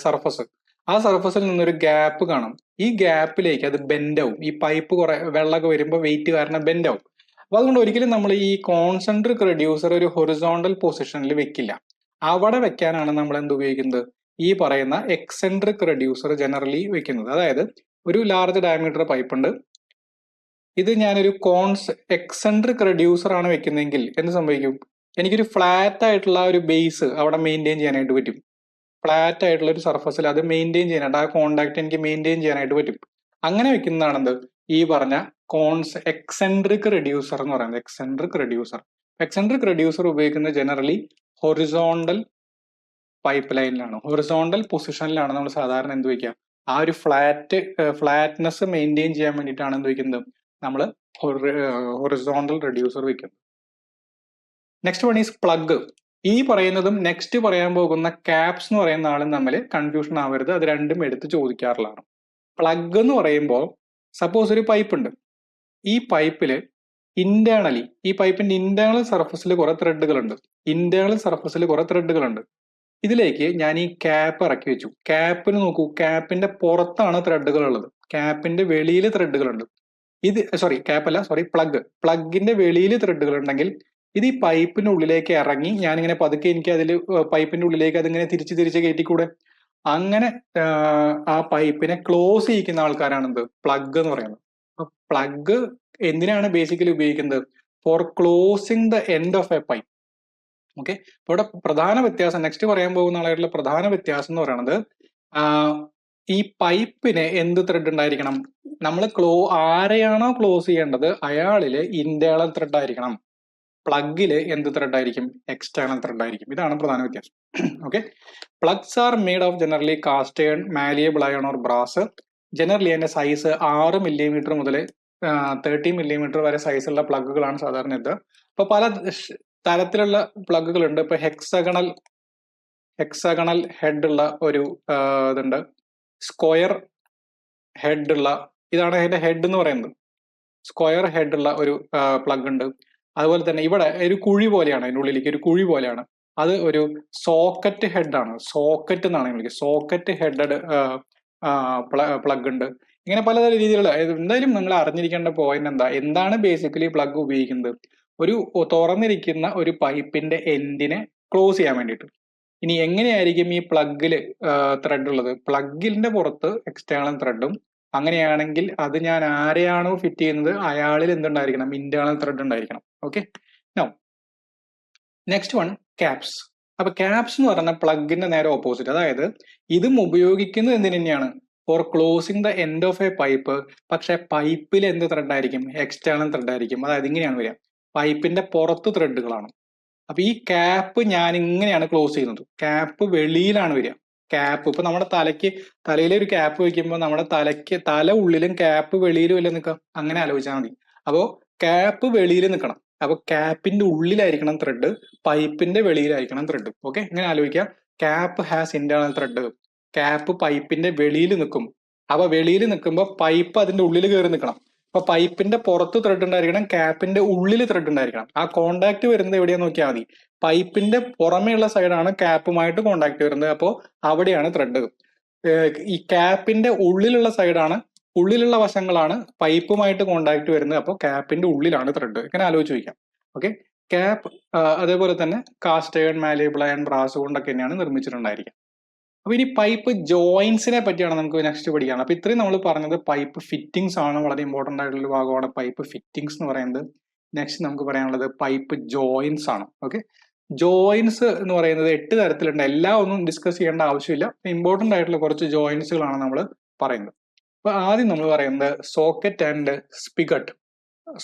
സർഫസ്. ആ സർഫസിൽ നിന്നൊരു ഗ്യാപ്പ് കാണാം. ഈ ഗ്യാപ്പിലേക്ക് അത് ബെൻഡ് ആവും. ഈ പൈപ്പ് കുറെ വെള്ളമൊക്കെ വരുമ്പോൾ വെയിറ്റ് കാരണം ബെൻഡ് ആവും. അപ്പൊ അതുകൊണ്ട് ഒരിക്കലും നമ്മൾ ഈ കോൺസെൻട്രിക് റെഡ്യൂസർ ഒരു ഹൊറിസോണ്ടൽ പൊസിഷനിൽ വെക്കില്ല. അവിടെ വെക്കാനാണ് നമ്മൾ എന്ത് ഉപയോഗിക്കുന്നത്, ഈ പറയുന്ന എക്സെൻട്രിക് റെഡ്യൂസർ ജനറലി വെക്കുന്നത്. അതായത് ഒരു ലാർജ് ഡയമീറ്റർ പൈപ്പ് ഉണ്ട്, ഇത് ഞാനൊരു എക്സെൻട്രിക് റെഡ്യൂസർ ആണ് വെക്കുന്നതെങ്കിൽ എന്ത് സംഭവിക്കും, എനിക്കൊരു ഫ്ലാറ്റ് ആയിട്ടുള്ള ഒരു ബേസ് അവിടെ മെയിൻറ്റെയിൻ ചെയ്യാനായിട്ട് പറ്റും. ഫ്ലാറ്റ് ആയിട്ടുള്ള ഒരു സർഫസിൽ അത് മെയിൻറ്റെയിൻ ചെയ്യാനായിട്ട്, ആ കോണ്ടാക്ട് എനിക്ക് മെയിൻറ്റെയിൻ ചെയ്യാനായിട്ട് പറ്റും. അങ്ങനെ വെക്കുന്നതാണ് എന്ത്, ഈ പറഞ്ഞ എക്സെൻട്രിക് റെഡ്യൂസർ എന്ന് പറയുന്നത്. എക്സെൻട്രിക് റെഡ്യൂസർ ഉപയോഗിക്കുന്നത് ജനറലി ഹൊറിസോണ്ടൽ പൈപ്പ് ലൈനിലാണ്, ഹൊറിസോണ്ടൽ പൊസിഷനിലാണ് നമ്മൾ സാധാരണ എന്ത് വയ്ക്കുക, ആ ഒരു ഫ്ലാറ്റ്നെസ് മെയിൻറ്റെയിൻ ചെയ്യാൻ വേണ്ടിയിട്ടാണ് എന്ത് വയ്ക്കുന്നത്, നമ്മൾ ഹൊറിസോണ്ടൽ റെഡ്യൂസർ വയ്ക്കുന്നത്. Next one is plug. ഈ പറയുന്നതും നെക്സ്റ്റ് പറയാൻ പോകുന്ന ക്യാപ്സ് എന്ന് പറയുന്ന ആളും തമ്മിൽ കൺഫ്യൂഷൻ ആവരുത്, അത് രണ്ടും എടുത്ത് ചോദിക്കാറുള്ളതാണ്. പ്ലഗ് എന്ന് പറയുമ്പോൾ സപ്പോസ് ഒരു പൈപ്പ് ഉണ്ട്, ഈ പൈപ്പിൽ ഇന്റേണലി ഈ പൈപ്പിന്റെ ഇന്റേണൽ സർഫസിൽ കുറെ ത്രെഡുകളുണ്ട്. ഇതിലേക്ക് ഞാൻ ഈ ക്യാപ്പ് ഇറക്കി വെച്ചു. ക്യാപ്പിന് നോക്കൂ, ക്യാപ്പിന്റെ പുറത്താണ് ത്രെഡുകൾ ഉള്ളത്, ക്യാപ്പിന്റെ വെളിയിൽ ത്രെഡുകളുണ്ട്. പ്ലഗിന്റെ വെളിയിൽ ത്രെഡുകൾ ഉണ്ടെങ്കിൽ ഇത് ഈ പൈപ്പിന്റെ ഉള്ളിലേക്ക് ഇറങ്ങി ഞാനിങ്ങനെ പതുക്കെ എനിക്ക് അതിൽ പൈപ്പിന്റെ ഉള്ളിലേക്ക് അതിങ്ങനെ തിരിച്ച് കയറ്റിക്കൂടെ. അങ്ങനെ ആ പൈപ്പിനെ ക്ലോസ് ചെയ്യിക്കുന്ന ആൾക്കാരാണ് എന്ത്, പ്ലഗ് എന്ന് പറയുന്നത്. പ്ലഗ് എന്തിനാണ് ബേസിക്കലി ഉപയോഗിക്കുന്നത്, for closing the end of a pipe. Okay, ഇവിടെ പ്രധാന വ്യത്യാസം, നെക്സ്റ്റ് പറയാൻ പോകുന്ന ആളായിട്ടുള്ള പ്രധാന വ്യത്യാസം എന്ന് പറയുന്നത്, ഈ പൈപ്പിന് എന്ത് ത്രെഡ് ഉണ്ടായിരിക്കണം, നമ്മൾ ആരെയാണോ ക്ലോസ് ചെയ്യേണ്ടത് അയാളില് ഇന്റേണൽ ത്രെഡ് ആയിരിക്കണം. പ്ലഗില് എന്ത് ത്രെഡ് ആയിരിക്കും, എക്സ്റ്റേണൽ ത്രെഡ് ആയിരിക്കും. ഇതാണ് പ്രധാന വ്യത്യാസം. Okay, plugs are made of generally cast iron, malleable iron or brass. Generally അതിന്റെ സൈസ് 6 മില്ലിമീറ്റർ മുതൽ 30 മില്ലിമീറ്റർ വരെ സൈസുള്ള പ്ലഗുകളാണ് സാധാരണ ഇത്. അപ്പൊ പല തരത്തിലുള്ള പ്ലഗുകൾ ഉണ്ട്. ഇപ്പൊ ഹെക്സഗണൽ ഹെഡ് ഉള്ള ഒരു ഇതുണ്ട്, സ്ക്വയർ ഹെഡ് ഉള്ള, ഇതാണ് അതിന്റെ ഹെഡ് എന്ന് പറയുന്നത്. സ്ക്വയർ ഹെഡ് ഉള്ള ഒരു പ്ലഗ് ഉണ്ട്. അതുപോലെ തന്നെ ഇവിടെ ഒരു കുഴി പോലെയാണ്, അതിൻ്റെ ഉള്ളിലേക്ക് ഒരു കുഴി പോലെയാണ്, അത് ഒരു സോക്കറ്റ് ഹെഡാണ്. സോക്കറ്റ് എന്നാണ് വിളിക്കുന്നത്, സോക്കറ്റ് ഹെഡഡ് പ്ലഗ് ഉണ്ട്. ഇങ്ങനെ പലതരം രീതിയിലുള്ള, എന്തായാലും നിങ്ങൾ അറിഞ്ഞിരിക്കേണ്ട പോയിന്റ് എന്താണ് ബേസിക്കലി പ്ലഗ് ഉപയോഗിക്കുന്നത്, ഒരു തുറന്നിരിക്കുന്ന ഒരു പൈപ്പിന്റെ എൻഡിനെ ക്ലോസ് ചെയ്യാൻ വേണ്ടിയിട്ട്. ഇനി എങ്ങനെയായിരിക്കും ഈ പ്ലഗില് ത്രെഡ് ഉള്ളത്, പ്ലഗിന്റെ പുറത്ത് എക്സ്റ്റേണൽ ത്രെഡും, അങ്ങനെയാണെങ്കിൽ അത് ഞാൻ ആരെയാണോ ഫിറ്റ് ചെയ്യുന്നത് അയാളിൽ എന്തുണ്ടായിരിക്കണം, ഇന്റേണൽ ത്രെഡ് ഉണ്ടായിരിക്കണം. Okay, no next one caps. അപ്പൊ ക്യാപ്സ് എന്ന് പറഞ്ഞാൽ പ്ലഗിന്റെ നേരെ ഓപ്പോസിറ്റ്. അതായത് ഇതും ഉപയോഗിക്കുന്നത് എന്തിനു തന്നെയാണ്, for closing the end of a pipe. പക്ഷെ പൈപ്പിൽ എന്ത് ത്രെഡ് ആയിരിക്കും, എക്സ്റ്റേണൽ ത്രെഡ് ആയിരിക്കും. അതായത് ഇങ്ങനെയാണ് വരിക, പൈപ്പിന്റെ പുറത്ത് ത്രെഡുകളാണ്. അപ്പൊ ഈ ക്യാപ്പ് ഞാൻ ഇങ്ങനെയാണ് ക്ലോസ് ചെയ്യുന്നത്, ക്യാപ്പ് വെളിയിലാണ് വരിക. ക്യാപ്പ്. ഇപ്പൊ നമ്മുടെ തലയിൽ ഒരു ക്യാപ്പ് വെക്കുമ്പോൾ നമ്മുടെ തല ഉള്ളിലും ക്യാപ്പ് വെളിയിലും അല്ലേ നിൽക്കുക, അങ്ങനെ ആലോചിച്ചാൽ മതി. അപ്പോ ക്യാപ്പ് വെളിയിൽ നിൽക്കണം. അപ്പൊ ക്യാപ്പിന്റെ ഉള്ളിലായിരിക്കണം ത്രെഡ്, പൈപ്പിന്റെ വെളിയിലായിരിക്കണം ത്രെഡ്. ഓക്കെ, ഇങ്ങനെ ആലോചിക്കാം. Cap has internal thread. Cap പൈപ്പിന്റെ വെളിയിൽ നിൽക്കും. അപ്പൊ വെളിയിൽ നിൽക്കുമ്പോൾ പൈപ്പ് അതിന്റെ ഉള്ളിൽ കയറി നിൽക്കണം. അപ്പൊ പൈപ്പിന്റെ പുറത്ത് ത്രെഡ് ഉണ്ടായിരിക്കണം, ക്യാപ്പിന്റെ ഉള്ളിൽ ത്രെഡ് ഉണ്ടായിരിക്കണം. ആ കോണ്ടാക്ട് വരുന്നത് എവിടെയാന്ന് നോക്കിയാൽ മതി. പൈപ്പിന്റെ പുറമേയുള്ള സൈഡാണ് ക്യാപ്പുമായിട്ട് കോണ്ടാക്ട് വരുന്നത്. അപ്പോൾ അവിടെയാണ് ത്രെഡ്. ഈ ക്യാപ്പിന്റെ ഉള്ളിലുള്ള സൈഡാണ്, ഉള്ളിലുള്ള വശങ്ങളാണ് പൈപ്പുമായിട്ട് കോണ്ടാക്ട് വരുന്നത്. അപ്പോൾ ക്യാപ്പിന്റെ ഉള്ളിലാണ് ത്രെഡ്. ഇങ്ങനെ ആലോചിച്ച് വയ്ക്കാം. ഓക്കെ, ക്യാപ്പ് അതേപോലെ തന്നെ cast iron, malleable iron, brass കൊണ്ടൊക്കെ തന്നെയാണ് നിർമ്മിച്ചിട്ടുണ്ടായിരിക്കുക. അപ്പൊ ഇനി പൈപ്പ് ജോയിന്റ്സിനെ പറ്റിയാണ് നമുക്ക് നെക്സ്റ്റ് പഠിക്കാനുള്ളത്. അപ്പൊ ഇത്രയും നമ്മൾ പറഞ്ഞത് പൈപ്പ് ഫിറ്റിംഗ്സ് ആണ്, വളരെ ഇമ്പോർട്ടന്റ് ആയിട്ടുള്ള ഭാഗമാണ് പൈപ്പ് ഫിറ്റിംഗ്സ് എന്ന് പറയുന്നത്. നെക്സ്റ്റ് നമുക്ക് പറയാനുള്ളത് പൈപ്പ് ജോയിന്റ്സ് ആണ്. ഓക്കെ, ജോയിന്റ്സ് എന്ന് പറയുന്നത് 8 തരത്തിലുണ്ട്. എല്ലാം ഒന്നും ഡിസ്കസ് ചെയ്യേണ്ട ആവശ്യമില്ല. ഇമ്പോർട്ടന്റ് ആയിട്ടുള്ള കുറച്ച് ജോയിന്റ്സുകളാണ് നമ്മൾ പറയുന്നത്. അപ്പൊ ആദ്യം നമ്മൾ പറയുന്നത് socket and spigot.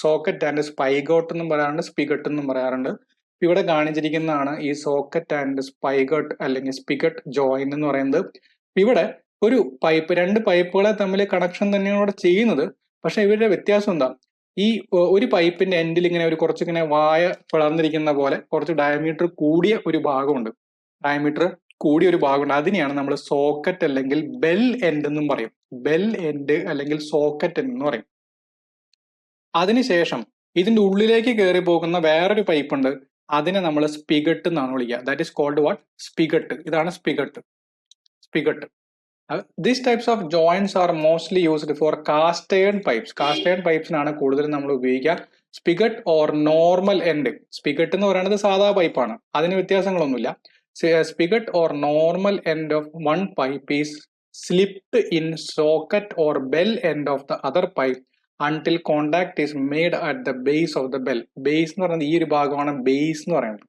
Socket and spigot എന്നും പറയാറുണ്ട്, സ്പിഗട്ട് എന്നും പറയാറുണ്ട്. ഇവിടെ കാണിച്ചിരിക്കുന്നതാണ് ഈ സോക്കറ്റ് ആൻഡ് സ്പൈഗട്ട് അല്ലെങ്കിൽ സ്പിഗട്ട് ജോയിൻ എന്ന് പറയുന്നത്. ഇവിടെ ഒരു പൈപ്പ്, 2 പൈപ്പുകളെ തമ്മിൽ കണക്ഷൻ തന്നെയാണ് ഇവിടെ ചെയ്യുന്നത്. പക്ഷെ ഇവരുടെ വ്യത്യാസം എന്താ? ഈ ഒരു പൈപ്പിന്റെ എൻഡിൽ ഇങ്ങനെ ഒരു കുറച്ചിങ്ങനെ വായ പിളർന്നിരിക്കുന്ന പോലെ കുറച്ച് ഡയമീറ്റർ കൂടിയ ഒരു ഭാഗമുണ്ട്. അതിനെയാണ് നമ്മൾ സോക്കറ്റ് അല്ലെങ്കിൽ ബെൽ എൻഡ് എന്നും പറയും. ബെൽ എൻഡ് അല്ലെങ്കിൽ സോക്കറ്റ് എന്ന് പറയും. അതിനുശേഷം ഇതിന്റെ ഉള്ളിലേക്ക് കയറി പോകുന്ന വേറൊരു പൈപ്പ് ഉണ്ട്, അതിനെ നമ്മൾ സ്പിഗട്ട് എന്നാണ് വിളിക്കുക. That is called what? Spigot. ഇതാണ് spigot. These types of joints are mostly used for cast iron pipes. Cast iron pipesiനാണ് കൂടുതലും നമ്മൾ ഉപയോഗിക്കുക. Spigot or normal end. Spigot എന്ന് പറയുന്നത് സാധാ പൈപ്പാണ്, അതിന് വ്യത്യാസങ്ങളൊന്നുമില്ല. Spigot or normal end of one pipe is slipped in socket or bell end of the other pipe until contact is made at the base of the bell. Base എന്ന് പറയുന്നത് ഈ ഒരു ഭാഗമാണ് ബേസ് എന്ന് പറയുന്നത്.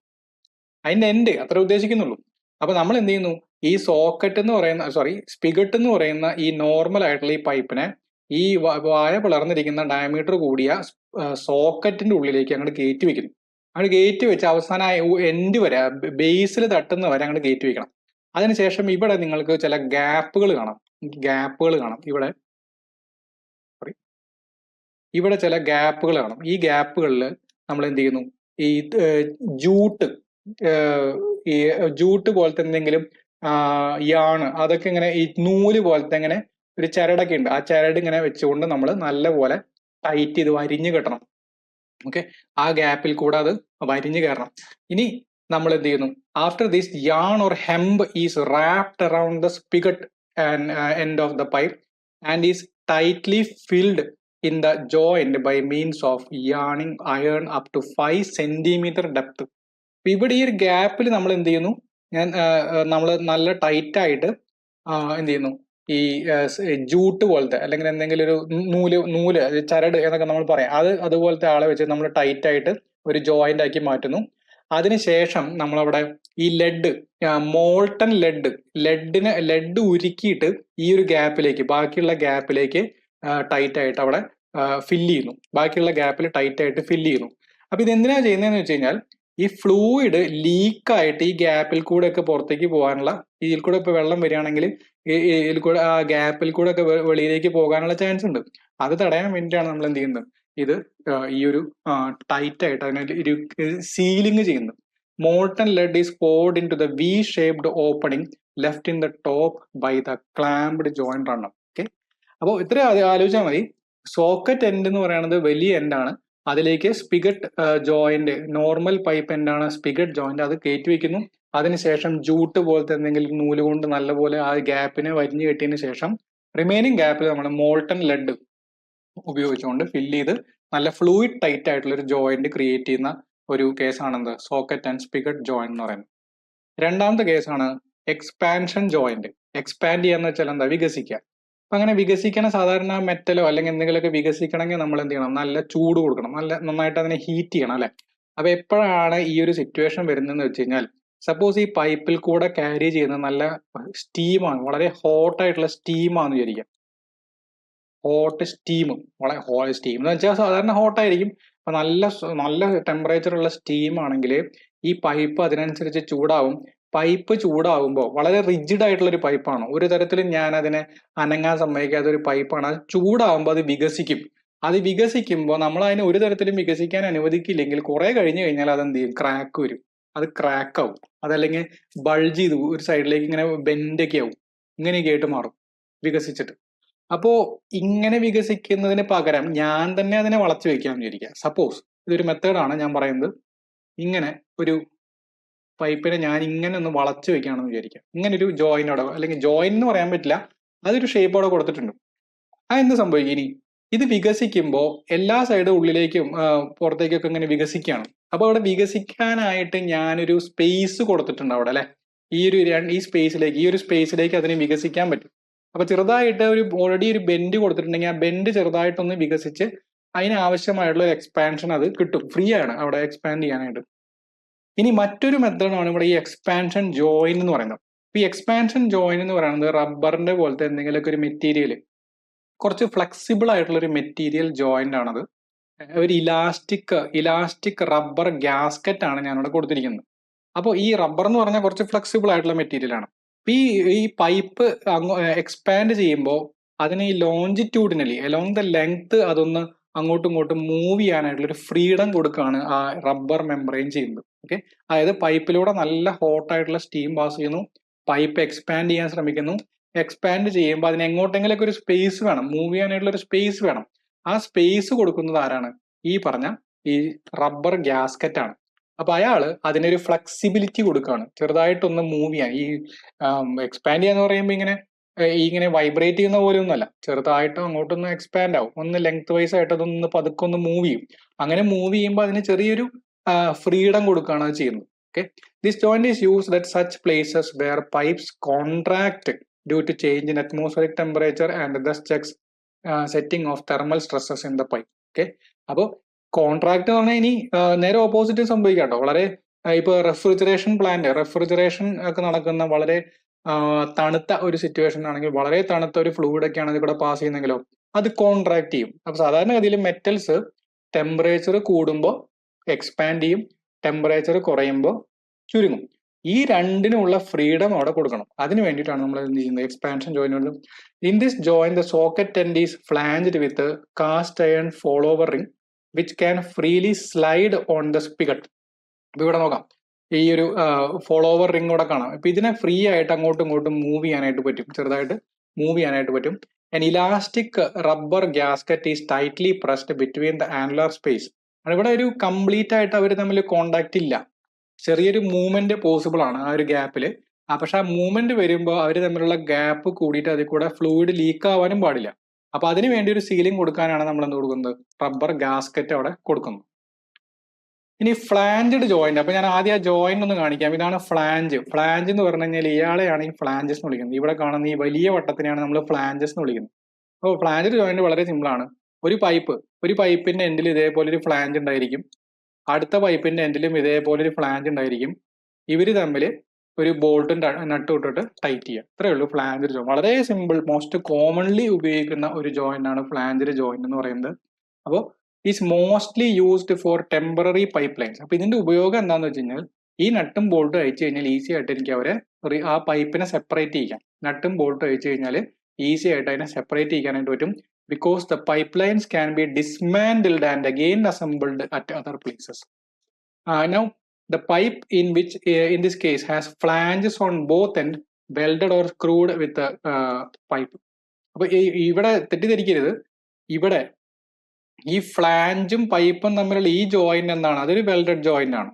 അതിന്റെ എൻഡ് അത്ര ഉദ്ദേശിക്കുന്നുള്ളൂ. അപ്പൊ നമ്മൾ എന്ത് ചെയ്യുന്നു, ഈ സോക്കറ്റ് എന്ന് പറയുന്ന സ്പിഗട്ട് എന്ന് പറയുന്ന ഈ നോർമൽ ആയിട്ടുള്ള ഈ പൈപ്പിനെ ഈ വായ പിളർന്നിരിക്കുന്ന ഡയമീറ്റർ കൂടിയ സോക്കറ്റിന്റെ ഉള്ളിലേക്ക് അങ്ങോട്ട് കയറ്റി വെക്കുന്നു. അങ്ങോട്ട് കയറ്റി വെച്ച് അവസാനം എൻഡ് വരെ ബേസിൽ തട്ടുന്ന വരെ അങ്ങോട്ട് കയറ്റി വെക്കണം. അതിനുശേഷം ഇവിടെ നിങ്ങൾക്ക് ചില ഗ്യാപ്പുകൾ കാണാം. ഇവിടെ ചില ഗ്യാപ്പുകൾ കാണും. ഈ ഗ്യാപ്പുകളിൽ നമ്മൾ എന്ത് ചെയ്യുന്നു, ഈ ജൂട്ട് പോലത്തെ എന്തെങ്കിലും യാണ്, അതൊക്കെ ഇങ്ങനെ ഈ നൂല് പോലത്തെ ഇങ്ങനെ ഒരു ചരടൊക്കെ ഉണ്ട്. ആ ചരട് ഇങ്ങനെ വെച്ചുകൊണ്ട് നമ്മൾ നല്ലപോലെ ടൈറ്റ് ചെയ്ത് വരിഞ്ഞ് കെട്ടണം. ഓക്കെ, ആ ഗ്യാപ്പിൽ കൂടെ അത് വരിഞ്ഞ് കയറണം. ഇനി നമ്മൾ എന്ത് ചെയ്യുന്നു, after this yarn or hemp is wrapped around the spigot and end of the pipe and is tightly filled in the joint by means of yarning iron up to 5 centimeter depth. ഇവിടെ ഈ ഒരു ഗ്യാപ്പിൽ നമ്മൾ എന്ത് ചെയ്യുന്നു, നമ്മൾ നല്ല ടൈറ്റ് ആയിട്ട് എന്ത് ചെയ്യുന്നു, ഈ ജൂട്ട് പോലത്തെ അല്ലെങ്കിൽ എന്തെങ്കിലും ഒരു നൂല് ചരട് എന്നൊക്കെ നമ്മൾ പറയാം, അതുപോലത്തെ ആളെ വെച്ച് നമ്മൾ ടൈറ്റ് ആയിട്ട് ഒരു ജോയിന്റ് ആക്കി മാറ്റുന്നു. അതിനുശേഷം നമ്മളവിടെ ഈ മോൾട്ടൺ ലെഡ് ഉരുക്കിയിട്ട് ഈ ഒരു ഗ്യാപ്പിലേക്ക്, ബാക്കിയുള്ള ഗ്യാപ്പിലേക്ക് ടൈറ്റ് ആയിട്ട് അവിടെ ഫില്ല് ചെയ്യുന്നു. ബാക്കിയുള്ള ഗ്യാപ്പിൽ ടൈറ്റ് ആയിട്ട് ഫില്ല് ചെയ്യുന്നു. അപ്പൊ ഇത് എന്തിനാ ചെയ്യുന്നതെന്ന് വെച്ച് കഴിഞ്ഞാൽ, ഈ ഫ്ലൂയിഡ് ലീക്കായിട്ട് ഈ ഗ്യാപ്പിൽ കൂടെ ഒക്കെ പുറത്തേക്ക് പോകാനുള്ള, ഇതിൽ കൂടെ ഇപ്പൊ വെള്ളം വരികയാണെങ്കിൽ ഇതിൽ കൂടെ ആ ഗ്യാപ്പിൽ കൂടെ ഒക്കെ വെളിയിലേക്ക് പോകാനുള്ള ചാൻസ് ഉണ്ട്. അത് തടയാൻ വേണ്ടിയിട്ടാണ് നമ്മൾ എന്ത് ചെയ്യുന്നത്, ഇത് ഈ ഒരു ടൈറ്റ് ആയിട്ട് അതിനെ ഒരു സീലിംഗ് ചെയ്യുന്നത്. Molten lead is poured into the V-shaped opening left in the top by the clamped joint runner. Okay, അപ്പോൾ ഇത്ര ആലോചിച്ചാൽ മതി. സോക്കറ്റ് എൻഡ് എന്ന് പറയുന്നത് വലിയ എൻഡാണ്. അതിലേക്ക് സ്പിഗട്ട് ജോയിന്റ്, നോർമൽ പൈപ്പ് എൻഡാണ് സ്പിഗട്ട് ജോയിന്റ്, അത് കയറ്റി വെക്കുന്നു. അതിനുശേഷം ജൂട്ട് പോലത്തെ എന്തെങ്കിലും നൂല് കൊണ്ട് നല്ലപോലെ ആ ഗ്യാപ്പിനെ വരിഞ്ഞു കെട്ടിയതിന് ശേഷം റിമൈനിങ് ഗ്യാപ്പിൽ നമ്മൾ മോൾട്ടൺ ലെഡ് ഉപയോഗിച്ചുകൊണ്ട് ഫില്ല് ചെയ്ത് നല്ല ഫ്ലൂയിഡ് ടൈറ്റ് ആയിട്ടുള്ള ഒരു ജോയിന്റ് ക്രിയേറ്റ് ചെയ്യുന്ന ഒരു കേസാണ് സോക്കറ്റ് ആൻഡ് സ്പിഗട്ട് ജോയിന്റ് എന്ന് പറയുന്നത്. രണ്ടാമത്തെ കേസാണ് എക്സ്പാൻഷൻ ജോയിന്റ്. എക്സ്പാൻഡ് ചെയ്യാന്ന് വെച്ചാൽ എന്താ, വികസിക്കുക. അപ്പൊ അങ്ങനെ വികസിക്കണ സാധാരണ മെറ്റലോ അല്ലെങ്കിൽ എന്തെങ്കിലുമൊക്കെ വികസിക്കണമെങ്കിൽ നമ്മൾ എന്ത് ചെയ്യണം, നല്ല ചൂട് കൊടുക്കണം, നന്നായിട്ട് അതിനെ ഹീറ്റ് ചെയ്യണം അല്ലെ. അപ്പൊ എപ്പോഴാണ് ഈ ഒരു സിറ്റുവേഷൻ വരുന്നതെന്ന് വെച്ച് കഴിഞ്ഞാൽ, സപ്പോസ് ഈ പൈപ്പിൽ കൂടെ ക്യാരി ചെയ്യുന്ന നല്ല സ്റ്റീമാണ്, വളരെ ഹോട്ട് ആയിട്ടുള്ള സ്റ്റീമാന്ന് വിചാരിക്കാം. ഹോട്ട് സ്റ്റീം, വളരെ ഹോട്ട് സ്റ്റീം എന്ന് വെച്ചാൽ സാധാരണ ഹോട്ടായിരിക്കും. അപ്പൊ നല്ല ടെമ്പറേച്ചർ ഉള്ള സ്റ്റീം ആണെങ്കിൽ ഈ പൈപ്പ് അതിനനുസരിച്ച് ചൂടാവും. പൈപ്പ് ചൂടാകുമ്പോൾ വളരെ റിജിഡ് ആയിട്ടുള്ള ഒരു പൈപ്പാണ്. ഒരു തരത്തിലും ഞാൻ അതിനെ അനങ്ങാൻ സമ്മതിക്കാത്ത ഒരു പൈപ്പാണ്. അത് ചൂടാകുമ്പോൾ അത് വികസിക്കും. അത് വികസിക്കുമ്പോൾ നമ്മൾ അതിനെ ഒരു തരത്തിലും വികസിക്കാൻ അനുവദിക്കില്ലെങ്കിൽ കുറെ കഴിഞ്ഞു കഴിഞ്ഞാൽ അത് എന്ത് ചെയ്യും? ക്രാക്ക് വരും. അത് ക്രാക്ക് ആവും. അതല്ലെങ്കിൽ ബൾജ് ചെയ്ത് ഒരു സൈഡിലേക്ക് ഇങ്ങനെ ബെൻഡൊക്കെ ആവും. ഇങ്ങനെയൊക്കെ ആയിട്ട് മാറും വികസിച്ചിട്ട്. അപ്പോ ഇങ്ങനെ വികസിക്കുന്നതിന് പകരം ഞാൻ തന്നെ അതിനെ വളച്ചു വെക്കാമെന്ന് വിചാരിക്കുക. സപ്പോസ് ഇതൊരു മെത്തേഡാണ് ഞാൻ പറയുന്നത്. ഇങ്ങനെ ഒരു പൈപ്പിനെ ഞാൻ ഇങ്ങനെ ഒന്ന് വളച്ചു വെക്കുകയാണെന്ന് വിചാരിക്കാം. ഇങ്ങനെ ഒരു ജോയിൻ അവിടെ, അല്ലെങ്കിൽ ജോയിൻ എന്ന് പറയാൻ പറ്റില്ല, അതൊരു ഷേപ്പ് അവിടെ കൊടുത്തിട്ടുണ്ട്. എന്ത് സംഭവിക്കും ഇനി? ഇത് വികസിക്കുമ്പോൾ എല്ലാ സൈഡും ഉള്ളിലേക്കും പുറത്തേക്കൊക്കെ ഇങ്ങനെ വികസിക്കുകയാണ്. അപ്പൊ അവിടെ വികസിക്കാനായിട്ട് ഞാനൊരു സ്പേസ് കൊടുത്തിട്ടുണ്ട് അവിടെ, അല്ലെ? ഈ സ്പേസിലേക്ക് അതിന് വികസിക്കാൻ പറ്റും. അപ്പൊ ചെറുതായിട്ട് ഓൾറെഡി ഒരു ബെൻഡ് കൊടുത്തിട്ടുണ്ടെങ്കിൽ ആ ബെൻഡ് ചെറുതായിട്ടൊന്ന് വികസിച്ച് അതിന് ആവശ്യമായിട്ടുള്ള ഒരു എക്സ്പാൻഷൻ അത് കിട്ടും. ഫ്രീ ആണ് അവിടെ എക്സ്പാൻഡ് ചെയ്യാനായിട്ട്. ഇനി മറ്റൊരു മെത്തേഡാണ് ഇവിടെ ഈ എക്സ്പാൻഷൻ ജോയിൻ എന്ന് പറയുന്നത്. ഈ എക്സ്പാൻഷൻ ജോയിൻ എന്ന് പറയുന്നത് റബ്ബറിന്റെ പോലത്തെ എന്തെങ്കിലുമൊക്കെ ഒരു മെറ്റീരിയൽ, കുറച്ച് ഫ്ലെക്സിബിൾ ആയിട്ടുള്ള ഒരു മെറ്റീരിയൽ ജോയിന്റ് ആണത്. ഒരു ഇലാസ്റ്റിക് റബ്ബർ ഗ്യാസ്കറ്റ് ആണ് ഞാനിവിടെ കൊടുത്തിരിക്കുന്നത്. അപ്പോൾ ഈ റബ്ബർ എന്ന് പറഞ്ഞാൽ കുറച്ച് ഫ്ലെക്സിബിൾ ആയിട്ടുള്ള മെറ്റീരിയൽ ആണ്. ഈ പൈപ്പ് എക്സ്പാൻഡ് ചെയ്യുമ്പോൾ അതിന് ഈ ലോഞ്ചിറ്റ്യൂഡിനലി അലോങ് ദ ലെങ്ത് അതൊന്ന് അങ്ങോട്ടും ഇങ്ങോട്ടും മൂവ് ചെയ്യാനായിട്ടുള്ള ഒരു ഫ്രീഡം കൊടുക്കുകയാണ് ആ റബ്ബർ മെംബ്രെയിൻ ചെയ്യുന്നത്. ഓക്കെ, അതായത് പൈപ്പിലൂടെ നല്ല ഹോട്ട് ആയിട്ടുള്ള സ്റ്റീം പാസ് ചെയ്യുന്നു, പൈപ്പ് എക്സ്പാൻഡ് ചെയ്യാൻ ശ്രമിക്കുന്നു. എക്സ്പാൻഡ് ചെയ്യുമ്പോൾ അതിന് എങ്ങോട്ടെങ്കിലൊക്കെ ഒരു സ്പേസ് വേണം, മൂവ് ചെയ്യാനായിട്ടുള്ള ഒരു സ്പേസ് വേണം. ആ സ്പേസ് കൊടുക്കുന്നത് ആരാണ്? ഈ പറഞ്ഞ ഈ റബ്ബർ ഗ്യാസ്കറ്റ് ആണ്. അപ്പൊ അയാള് അതിനൊരു ഫ്ലെക്സിബിലിറ്റി കൊടുക്കുകയാണ്, ചെറുതായിട്ടൊന്ന് മൂവ് ചെയ്യാൻ. ഈ എക്സ്പാൻഡ് ചെയ്യാന്ന് പറയുമ്പോൾ ഇങ്ങനെ വൈബ്രേറ്റ് ചെയ്യുന്ന പോലെ ഒന്നുമല്ല, ചെറുതായിട്ട് അങ്ങോട്ടൊന്ന് എക്സ്പാൻഡ് ആവും, ഒന്ന് ലെങ്ത് വൈസ് ആയിട്ട് അതൊന്ന് പതുക്കെ ഒന്ന് മൂവ് ചെയ്യും. അങ്ങനെ മൂവ് ചെയ്യുമ്പോൾ അതിന് ചെറിയൊരു ഫ്രീഡം കൊടുക്കുകയാണ് അത് ചെയ്യുന്നത്. Okay, this joint is used at such places where pipes contract due to change in atmospheric temperature and thus checks setting of thermal stresses in the pipe. Okay, അപ്പോൾ കോൺട്രാക്ട് എന്ന് പറഞ്ഞാൽ ഇനി നേരെ ഓപ്പോസിറ്റ് സംഭവിക്കാം കേട്ടോ. വളരെ ഇപ്പൊ റെഫ്രിജറേഷൻ ഒക്കെ നടക്കുന്ന വളരെ തണുത്ത ഒരു സിറ്റുവേഷൻ ആണെങ്കിൽ, വളരെ തണുത്ത ഒരു ഫ്ലൂയിഡ് ഒക്കെയാണ് ഇത് കൂടെ പാസ് ചെയ്യുന്നെങ്കിലോ അത് കോൺട്രാക്ട് ചെയ്യും. അപ്പൊ സാധാരണഗതിയിൽ മെറ്റൽസ് ടെമ്പറേച്ചർ കൂടുമ്പോൾ എക്സ്പാൻഡ് ചെയ്യും, ടെമ്പറേച്ചർ കുറയുമ്പോൾ ചുരുങ്ങും. ഈ രണ്ടിനുമുള്ള ഫ്രീഡം അവിടെ കൊടുക്കണം. അതിന് വേണ്ടിയിട്ടാണ് നമ്മൾ എന്ത് ചെയ്യുന്നത്? Expansion joint. In this joint the socket end is flanged with cast iron follower ring which can freely slide on the spigot. അപ്പൊ ഇവിടെ നോക്കാം, ഈ ഒരു ഫോളോവർ റിംഗ് കൂടെ കാണാം. ഇപ്പൊ ഇതിനെ ഫ്രീ ആയിട്ട് അങ്ങോട്ടും ഇങ്ങോട്ടും മൂവ് ചെയ്യാനായിട്ട് പറ്റും, ചെറുതായിട്ട് മൂവ് ചെയ്യാനായിട്ട് പറ്റും. An elastic rubber gasket is tightly pressed between the annular space. ഇവിടെ ഒരു കംപ്ലീറ്റ് ആയിട്ട് അവർ തമ്മിൽ കോണ്ടാക്ട് ഇല്ല, ചെറിയൊരു മൂവ്മെന്റ് പോസിബിൾ ആണ് ആ ഒരു ഗ്യാപ്പിൽ. പക്ഷെ ആ മൂവ്മെന്റ് വരുമ്പോൾ അവർ തമ്മിലുള്ള ഗ്യാപ്പ് കൂടിയിട്ട് അതിൽ കൂടെ ഫ്ലൂയിഡ് ലീക്ക് ആവാനും പാടില്ല. അപ്പൊ അതിന് വേണ്ടി ഒരു സീലിംഗ് കൊടുക്കാനാണ് നമ്മൾ എന്ത് കൊടുക്കുന്നത്? റബ്ബർ ഗാസ്കറ്റ് അവിടെ കൊടുക്കുന്നത്. ഇനി ഫ്ലാഞ്ചഡ് ജോയിന്റ്. അപ്പൊ ഞാൻ ആദ്യം ആ ജോയിന്റ് ഒന്ന് കാണിക്കാം. ഇതാണ് ഫ്ലാഞ്ച്. ഫ്ലാഞ്ച് എന്ന് പറഞ്ഞു കഴിഞ്ഞാൽ ഇയാളെയാണ് ഈ ഫ്ലാഞ്ചസ് എന്ന് വിളിക്കുന്നത്. ഇവിടെ കാണുന്ന ഈ വലിയ വട്ടത്തിനെയാണ് നമ്മൾ ഫ്ലാഞ്ചസ് എന്ന് വിളിക്കുന്നത്. അപ്പോൾ ഫ്ലാഞ്ചഡ് ജോയിന്റ് വളരെ സിമ്പിൾ ആണ്. ഒരു പൈപ്പിന്റെ എൻഡിൽ ഇതേപോലെ ഒരു ഫ്ലാഞ്ച് ഉണ്ടായിരിക്കും, അടുത്ത പൈപ്പിന്റെ എൻഡിലും ഇതേപോലെ ഒരു ഫ്ലാഞ്ച് ഉണ്ടായിരിക്കും. ഇവര് തമ്മിൽ ഒരു ബോൾട്ടും നട്ടും ഇട്ടിട്ട് ടൈറ്റ് ചെയ്യുക. ഇത്രയേ ഉള്ളൂ ഫ്ലാഞ്ചഡ് ജോയിന്റ്. വളരെ സിമ്പിൾ, മോസ്റ്റ് കോമൺലി ഉപയോഗിക്കുന്ന ഒരു ജോയിന്റ് ആണ് ഫ്ലാഞ്ചഡ് ജോയിന്റ് എന്ന് പറയുന്നത്. അപ്പോൾ is mostly used four temporary pipe lines. അപ്പൊ ഇതിന്റെ ഉപയോഗം എന്താണെന്ന് വെച്ച് കഴിഞ്ഞാൽ, ഈ നട്ടും ബോൾട്ടും അയച്ചു കഴിഞ്ഞാൽ ഈസി ആയിട്ട് എനിക്ക് അവരെ ആ പൈപ്പിനെ സെപ്പറേറ്റ് ചെയ്യാം. നട്ടും ബോൾട്ടും അയച്ചു കഴിഞ്ഞാൽ ഈസി ആയിട്ട് അതിനെ സെപ്പറേറ്റ് ചെയ്യാനായിട്ട് പറ്റും. because the pipelines can be dismantled and again assembled at other places. Now, the pipe in this case has flanges on both end, welded or screwed with the pipe. അപ്പോൾ ഇവിടെ തെറ്റിദ്ധരിക്കരുത്, ഇവിടെ ഈ ഫ്ലാഞ്ചും പൈപ്പും തമ്മിലുള്ള ഈ ജോയിന്റ് എന്താണ്? അതൊരു വെൽഡഡ് ജോയിന്റ് ആണ്.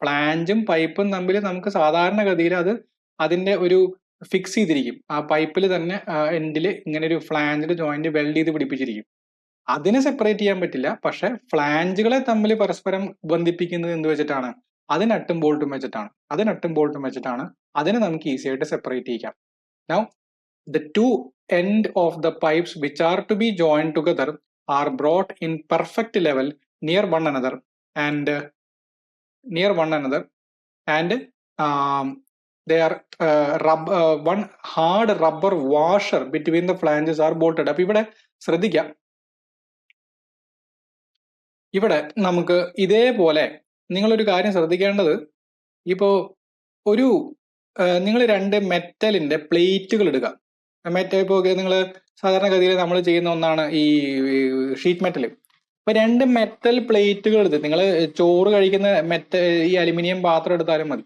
ഫ്ലാഞ്ചും പൈപ്പും തമ്മിൽ നമുക്ക് സാധാരണഗതിയിൽ അതിന്റെ ഒരു ഫിക്സ് ചെയ്തിരിക്കും. ആ പൈപ്പിൽ തന്നെ എൻഡിൽ ഇങ്ങനെ ഒരു ഫ്ലാഞ്ചിന്റെ ജോയിന്റ് വെൽഡ് ചെയ്ത് പിടിപ്പിച്ചിരിക്കും. അതിനെ സെപ്പറേറ്റ് ചെയ്യാൻ പറ്റില്ല. പക്ഷെ ഫ്ലാഞ്ചുകളെ തമ്മിൽ പരസ്പരം ബന്ധിപ്പിക്കുന്നത് എന്ത് വെച്ചിട്ടാണ്? അത് നട്ടും ബോൾട്ടും വെച്ചിട്ടാണ്. അതിനെ നമുക്ക് ഈസി ആയിട്ട് സെപ്പറേറ്റ് ചെയ്യാം. Now the two end of the pipes which are to be joined together are brought in perfect level near one another and they are one hard rubber washer between the flanges are bolted. അപ്പൊ ഇവിടെ ശ്രദ്ധിക്കാം, ഇവിടെ നമുക്ക് ഇതേപോലെ നിങ്ങളൊരു കാര്യം ശ്രദ്ധിക്കേണ്ടത്, ഇപ്പോ ഒരു നിങ്ങൾ 2 മെറ്റലിന്റെ പ്ലേറ്റുകൾ ഇടുക. മെറ്റൽ ഇപ്പോൾ നിങ്ങൾ സാധാരണഗതിയിൽ നമ്മൾ ചെയ്യുന്ന ഒന്നാണ് ഈ ഷീറ്റ് മെറ്റൽ. അപ്പൊ 2 മെറ്റൽ പ്ലേറ്റുകൾ എടുത്ത് നിങ്ങൾ ചോറ് കഴിക്കുന്ന ഈ അലുമിനിയം പാത്രം എടുത്താലും മതി.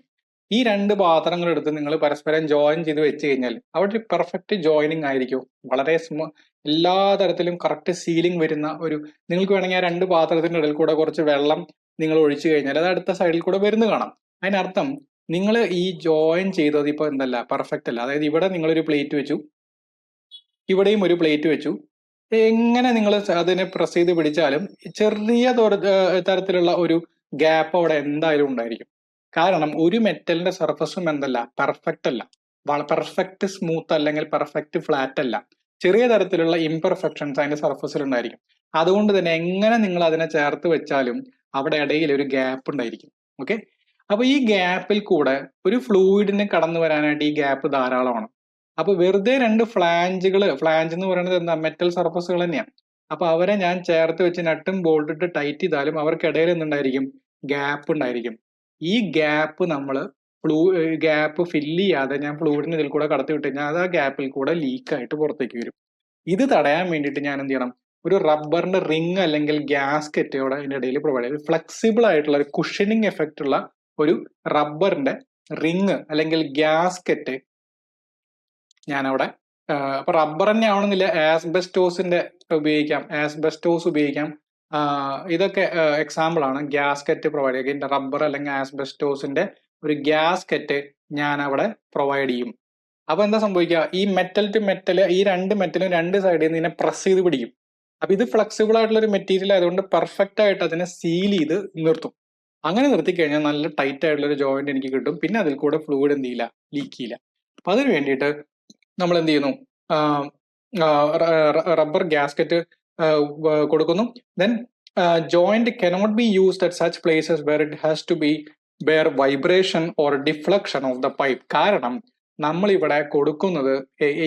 ഈ 2 പാത്രങ്ങൾ എടുത്ത് നിങ്ങൾ പരസ്പരം ജോയിൻ ചെയ്ത് വെച്ച് കഴിഞ്ഞാൽ അവിടെ പെർഫെക്റ്റ് ജോയിനിങ് ആയിരിക്കും. വളരെ എല്ലാ തരത്തിലും കറക്റ്റ് സീലിംഗ് വരുന്ന ഒരു, നിങ്ങൾക്ക് വേണമെങ്കിൽ ആ 2 പാത്രത്തിന്റെ ഇടയിൽ കൂടെ കുറച്ച് വെള്ളം നിങ്ങൾ ഒഴിച്ചു കഴിഞ്ഞാൽ അത് അടുത്ത സൈഡിൽ കൂടെ വരുന്ന കാണാം. അതിനർത്ഥം നിങ്ങൾ ഈ ജോയിൻ ചെയ്തത് ഇപ്പൊ എന്തല്ല, പെർഫെക്റ്റ് അല്ല. അതായത് ഇവിടെ നിങ്ങളൊരു പ്ലേറ്റ് വെച്ചു, ഇവിടെയും ഒരു പ്ലേറ്റ് വെച്ചു. എങ്ങനെ നിങ്ങൾ അതിനെ പ്രസ് ചെയ്ത് പിടിച്ചാലും ചെറിയ തരത്തിലുള്ള ഒരു ഗ്യാപ്പ് അവിടെ എന്തായാലും ഉണ്ടായിരിക്കും. കാരണം ഒരു മെറ്റലിന്റെ സർഫസും എന്തല്ല, പെർഫെക്റ്റ് അല്ല, പെർഫെക്റ്റ് സ്മൂത്ത് അല്ലെങ്കിൽ പെർഫെക്റ്റ് ഫ്ലാറ്റ് അല്ല. ചെറിയ തരത്തിലുള്ള ഇംപെർഫെക്ഷൻസ് അതിന്റെ സർഫസിൽ ഉണ്ടായിരിക്കും. അതുകൊണ്ട് തന്നെ എങ്ങനെ നിങ്ങൾ അതിനെ ചേർത്ത് വെച്ചാലും അവിടെ ഇടയിൽ ഒരു ഗ്യാപ്പ് ഉണ്ടായിരിക്കും. ഓക്കെ, അപ്പൊ ഈ ഗ്യാപ്പിൽ കൂടെ ഒരു ഫ്ലൂയിഡിന് കടന്നു വരാനായിട്ട് ഈ ഗ്യാപ്പ് ധാരാളമാണ്. അപ്പൊ വെറുതെ 2 ഫ്ലാഞ്ച് എന്ന് പറയുന്നത് എന്താ, മെറ്റൽ സർഫസുകൾ തന്നെയാണ്. അപ്പൊ അവരെ ഞാൻ ചേർത്ത് വെച്ച് നട്ടും ബോൾട്ട് ഇട്ട് ടൈറ്റ് ചെയ്താലും അവർക്കിടയിൽ എന്തുണ്ടായിരിക്കും, ഗ്യാപ്പ് ഉണ്ടായിരിക്കും. ഈ ഗ്യാപ്പ് ഫില്ല് ചെയ്യാതെ ഞാൻ ഫ്ലൂയിഡിന് ഇതിൽ കൂടെ കടത്തി വിട്ട് കഴിഞ്ഞാൽ അത് ആ ഗ്യാപ്പിൽ കൂടെ ലീക്ക് ആയിട്ട് പുറത്തേക്ക് വരും. ഇത് തടയാൻ വേണ്ടിയിട്ട് ഞാൻ എന്ത് ചെയ്യണം, ഒരു റബ്ബറിന്റെ റിങ് അല്ലെങ്കിൽ ഗ്യാസ്കറ്റ് അവിടെ അതിന്റെ ഇടയിൽ പ്രൊവൈഡ് ചെയ്യും. ഫ്ലെക്സിബിൾ ആയിട്ടുള്ള ഒരു കുഷനിങ് എഫക്റ്റ് ഉള്ള ഒരു റബ്ബറിന്റെ റിങ് അല്ലെങ്കിൽ ഗ്യാസ്കറ്റ് ഞാൻ അവിടെ, അപ്പൊ റബ്ബർ തന്നെ ആവണമെന്നില്ല, ആസ്ബെസ്റ്റോസിന്റെ ഉപയോഗിക്കാം. ഇതൊക്കെ എക്സാമ്പിൾ ആണ്. ഗ്യാസ്കറ്റ് പ്രൊവൈഡ് ചെയ്യുക, റബ്ബർ അല്ലെങ്കിൽ ആസ്ബെസ്റ്റോസിന്റെ ഒരു ഗ്യാസ്കറ്റ് ഞാൻ അവിടെ പ്രൊവൈഡ് ചെയ്യും. അപ്പൊ എന്താ സംഭവിക്കുക, ഈ മെറ്റൽ ടു മെറ്റൽ, ഈ 2 മെറ്റലും 2 സൈഡിൽ നിന്ന് ഇതിനെ പ്രസ് ചെയ്ത് പിടിക്കും. അപ്പൊ ഇത് ഫ്ലെക്സിബിൾ ആയിട്ടുള്ള ഒരു മെറ്റീരിയൽ ആയതുകൊണ്ട് പെർഫെക്റ്റ് ആയിട്ട് അതിനെ സീൽ ചെയ്ത് നിർത്തും. അങ്ങനെ നിർത്തി കഴിഞ്ഞാൽ നല്ല ടൈറ്റ് ആയിട്ടുള്ള ഒരു ജോയിന്റ് എനിക്ക് കിട്ടും. പിന്നെ അതിൽ കൂടെ ഫ്ലൂയിഡ് എന്ത് ചെയ്യില്ല, ലീക്ക് ചെയ്യില്ല. അപ്പൊ അതിന് വേണ്ടിയിട്ട് നമ്മൾ എന്ത് ചെയ്യുന്നു, റബ്ബർ ഗ്യാസ്കറ്റ് കൊടുക്കുന്നു. Then joint cannot be used at such places where it has to be where vibration or deflection of the pipe. കാരണം നമ്മൾ ഇവിടെ കൊടുക്കുന്നത്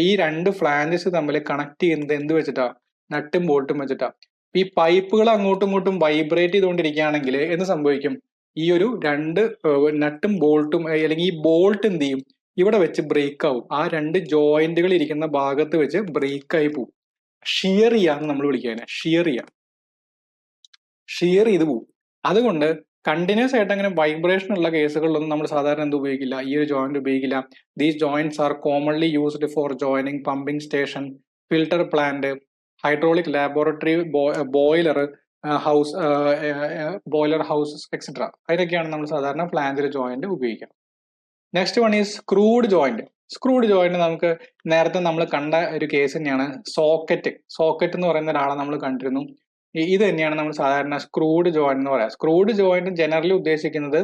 ഈ 2 ഫ്ലാഞ്ചസ് തമ്മിൽ കണക്ട് ചെയ്യുന്നത് എന്ത് വെച്ചിട്ടാ, നട്ടും ബോൾട്ടും വെച്ചിട്ടാ. ഈ പൈപ്പുകൾ അങ്ങോട്ടും ഇങ്ങോട്ടും വൈബ്രേറ്റ് ചെയ്തുകൊണ്ടിരിക്കുകയാണെങ്കിൽ എന്ത് സംഭവിക്കും, ഈ ഒരു 2 നട്ടും ബോൾട്ടും അല്ലെങ്കിൽ ഈ ബോൾട്ട് എന്ത് ചെയ്യും, ഇവിടെ വെച്ച് ബ്രേക്ക് ആവും. ആ 2 ജോയിന്റുകൾ ഇരിക്കുന്ന ഭാഗത്ത് വെച്ച് ബ്രേക്ക് ആയി പോകും. ഷിയർ ചെയ്യാന്ന് നമ്മൾ വിളിക്കുക, ഷിയർ ചെയ്ത് പോകും. അതുകൊണ്ട് കണ്ടിന്യൂസ് ആയിട്ട് അങ്ങനെ വൈബ്രേഷൻ ഉള്ള കേസുകളിലൊന്നും നമ്മൾ സാധാരണ എന്ത് ഉപയോഗിക്കില്ല, ഈ ഒരു ജോയിന്റ് ഉപയോഗിക്കില്ല. These joints are commonly used for joining pumping station, filter plant, hydraulic laboratory, boiler houses etcetera. അതിനൊക്കെയാണ് നമ്മൾ സാധാരണ ഫ്ലാഞ്ചിൽ ജോയിന്റ് ഉപയോഗിക്കുക. Next one is screwed joint. Screwed joint നമുക്ക് നേരത്തെ നമ്മൾ കണ്ട ഒരു കേസ് തന്നെയാണ്. സോക്കറ്റ് എന്ന് പറയുന്ന ഒരാളെ നമ്മൾ കണ്ടിരുന്നു. ഇത് തന്നെയാണ് നമ്മൾ സാധാരണ സ്ക്രൂഡ് ജോയിന്റ് എന്ന് പറയാം. സ്ക്രൂഡ് ജോയിന്റ് ജനറലി ഉദ്ദേശിക്കുന്നത്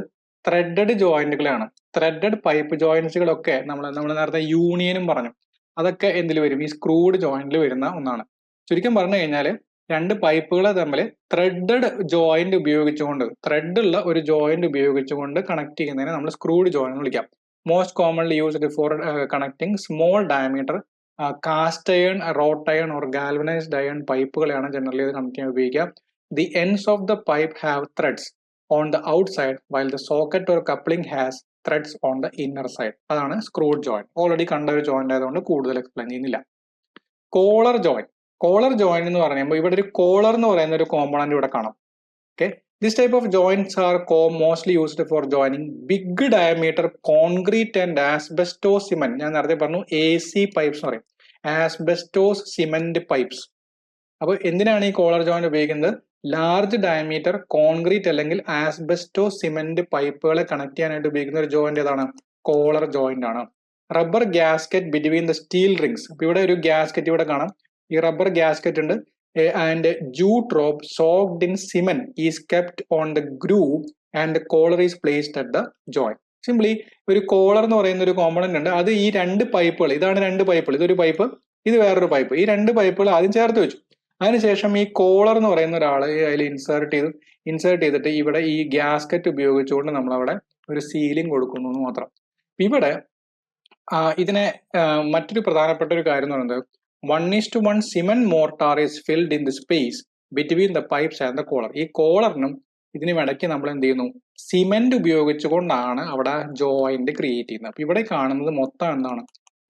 ത്രെഡഡ് ജോയിന്റുകളാണ്. ത്രെഡഡ് പൈപ്പ് ജോയിന്റ്സുകളൊക്കെ നമ്മൾ നേരത്തെ യൂണിയനും പറഞ്ഞു, അതൊക്കെ എന്തിൽ വരും, ഈ സ്ക്രൂഡ് ജോയിന്റിൽ വരുന്ന ഒന്നാണ്. ചുരുക്കം പറഞ്ഞു കഴിഞ്ഞാൽ 2 പൈപ്പുകളെ തമ്മിൽ ത്രെഡഡ് ജോയിന്റ് ഉപയോഗിച്ചുകൊണ്ട്, ത്രെഡുള്ള ഒരു ജോയിന്റ് ഉപയോഗിച്ചുകൊണ്ട് കണക്ട് ചെയ്യുന്നതിനെ നമ്മൾ സ്ക്രൂഡ് ജോയിന്റ് എന്ന് വിളിക്കാം. Most commonly used for connecting small diameter cast iron, wrought iron or galvanised iron പൈപ്പുകളെയാണ് ജനറലി അത് കണക്ട് ചെയ്യാൻ ഉപയോഗിക്കുക. The ends of the pipe have threads on the outside while the socket or coupling has threads on the inner side. അതാണ് സ്ക്രൂഡ് ജോയിന്റ്. ഓൾറെഡി കണ്ട ഒരു ജോയിന്റ് ആയതുകൊണ്ട് കൂടുതൽ എക്സ്പ്ലെയിൻ ചെയ്യുന്നില്ല. കോളർ ജോയിന്റ് എന്ന് പറയുമ്പോൾ ഇവിടെ ഒരു കോളർ എന്ന് പറയുന്ന ഒരു കോമ്പണന്റ് ഇവിടെ കാണാം. Okay, this type of joints are mostly used for joining big diameter concrete and asbestos cement. ഞാൻ നേരത്തെ പറഞ്ഞു AC പൈപ്സ് എന്ന് പറയും, ആസ്ബെസ്റ്റോസ് സിമെന്റ് പൈപ്സ്. അപ്പൊ എന്തിനാണ് ഈ കോളർ ജോയിന്റ് ഉപയോഗിക്കുന്നത്, ലാർജ് ഡയമീറ്റർ കോൺക്രീറ്റ് അല്ലെങ്കിൽ ആസ്ബെസ്റ്റോസ് സിമെന്റ് പൈപ്പുകളെ കണക്ട് ചെയ്യാനായിട്ട് ഉപയോഗിക്കുന്ന ഒരു ജോയിന്റ് ഏതാണ്, കോളർ ജോയിന്റ് ആണ്. Rubber gasket between the steel rings. അപ്പൊ ഇവിടെ ഒരു ഗ്യാസ്കറ്റ് ഇവിടെ കാണാം, ഈ റബ്ബർ ഗ്യാസ്കറ്റ് ഉണ്ട്. And jute rope soaked in cement is kept on the groove and the collar is placed at the joint. Simply ഒരു കോളർ എന്ന് പറയുന്ന ഒരു കോമ്പണന്റ് ഉണ്ട്. അത് ഈ 2 പൈപ്പുകൾ, ഇതാണ് 2 പൈപ്പുകൾ, ഇതൊരു പൈപ്പ്, ഇത് വേറൊരു പൈപ്പ്, ഈ 2 പൈപ്പുകൾ ആദ്യം ചേർത്ത് വെച്ചു. അതിനുശേഷം ഈ കോളർ എന്ന് പറയുന്ന ഒരാൾ അതിൽ ഇൻസേർട്ട് ചെയ്തിട്ട് ഇവിടെ ഈ ഗ്യാസ്കറ്റ് ഉപയോഗിച്ചുകൊണ്ട് നമ്മൾ അവിടെ ഒരു സീലിംഗ് കൊടുക്കുന്നു എന്ന് മാത്രം. ഇവിടെ ഇതിനെ മറ്റൊരു പ്രധാനപ്പെട്ട ഒരു കാര്യം എന്ന് പറയുന്നത് 1:1 cement mortar is filled in the space between the pipes and the collar. ഈ കോളറിനും ഇതിന് ഇടയ്ക്ക് നമ്മൾ എന്ത് ചെയ്യുന്നു, സിമെന്റ് ഉപയോഗിച്ചുകൊണ്ടാണ് അവിടെ ജോയിന്റ് ക്രിയേറ്റ് ചെയ്യുന്നത്. അപ്പൊ ഇവിടെ കാണുന്നത് മൊത്തം എന്താണ്,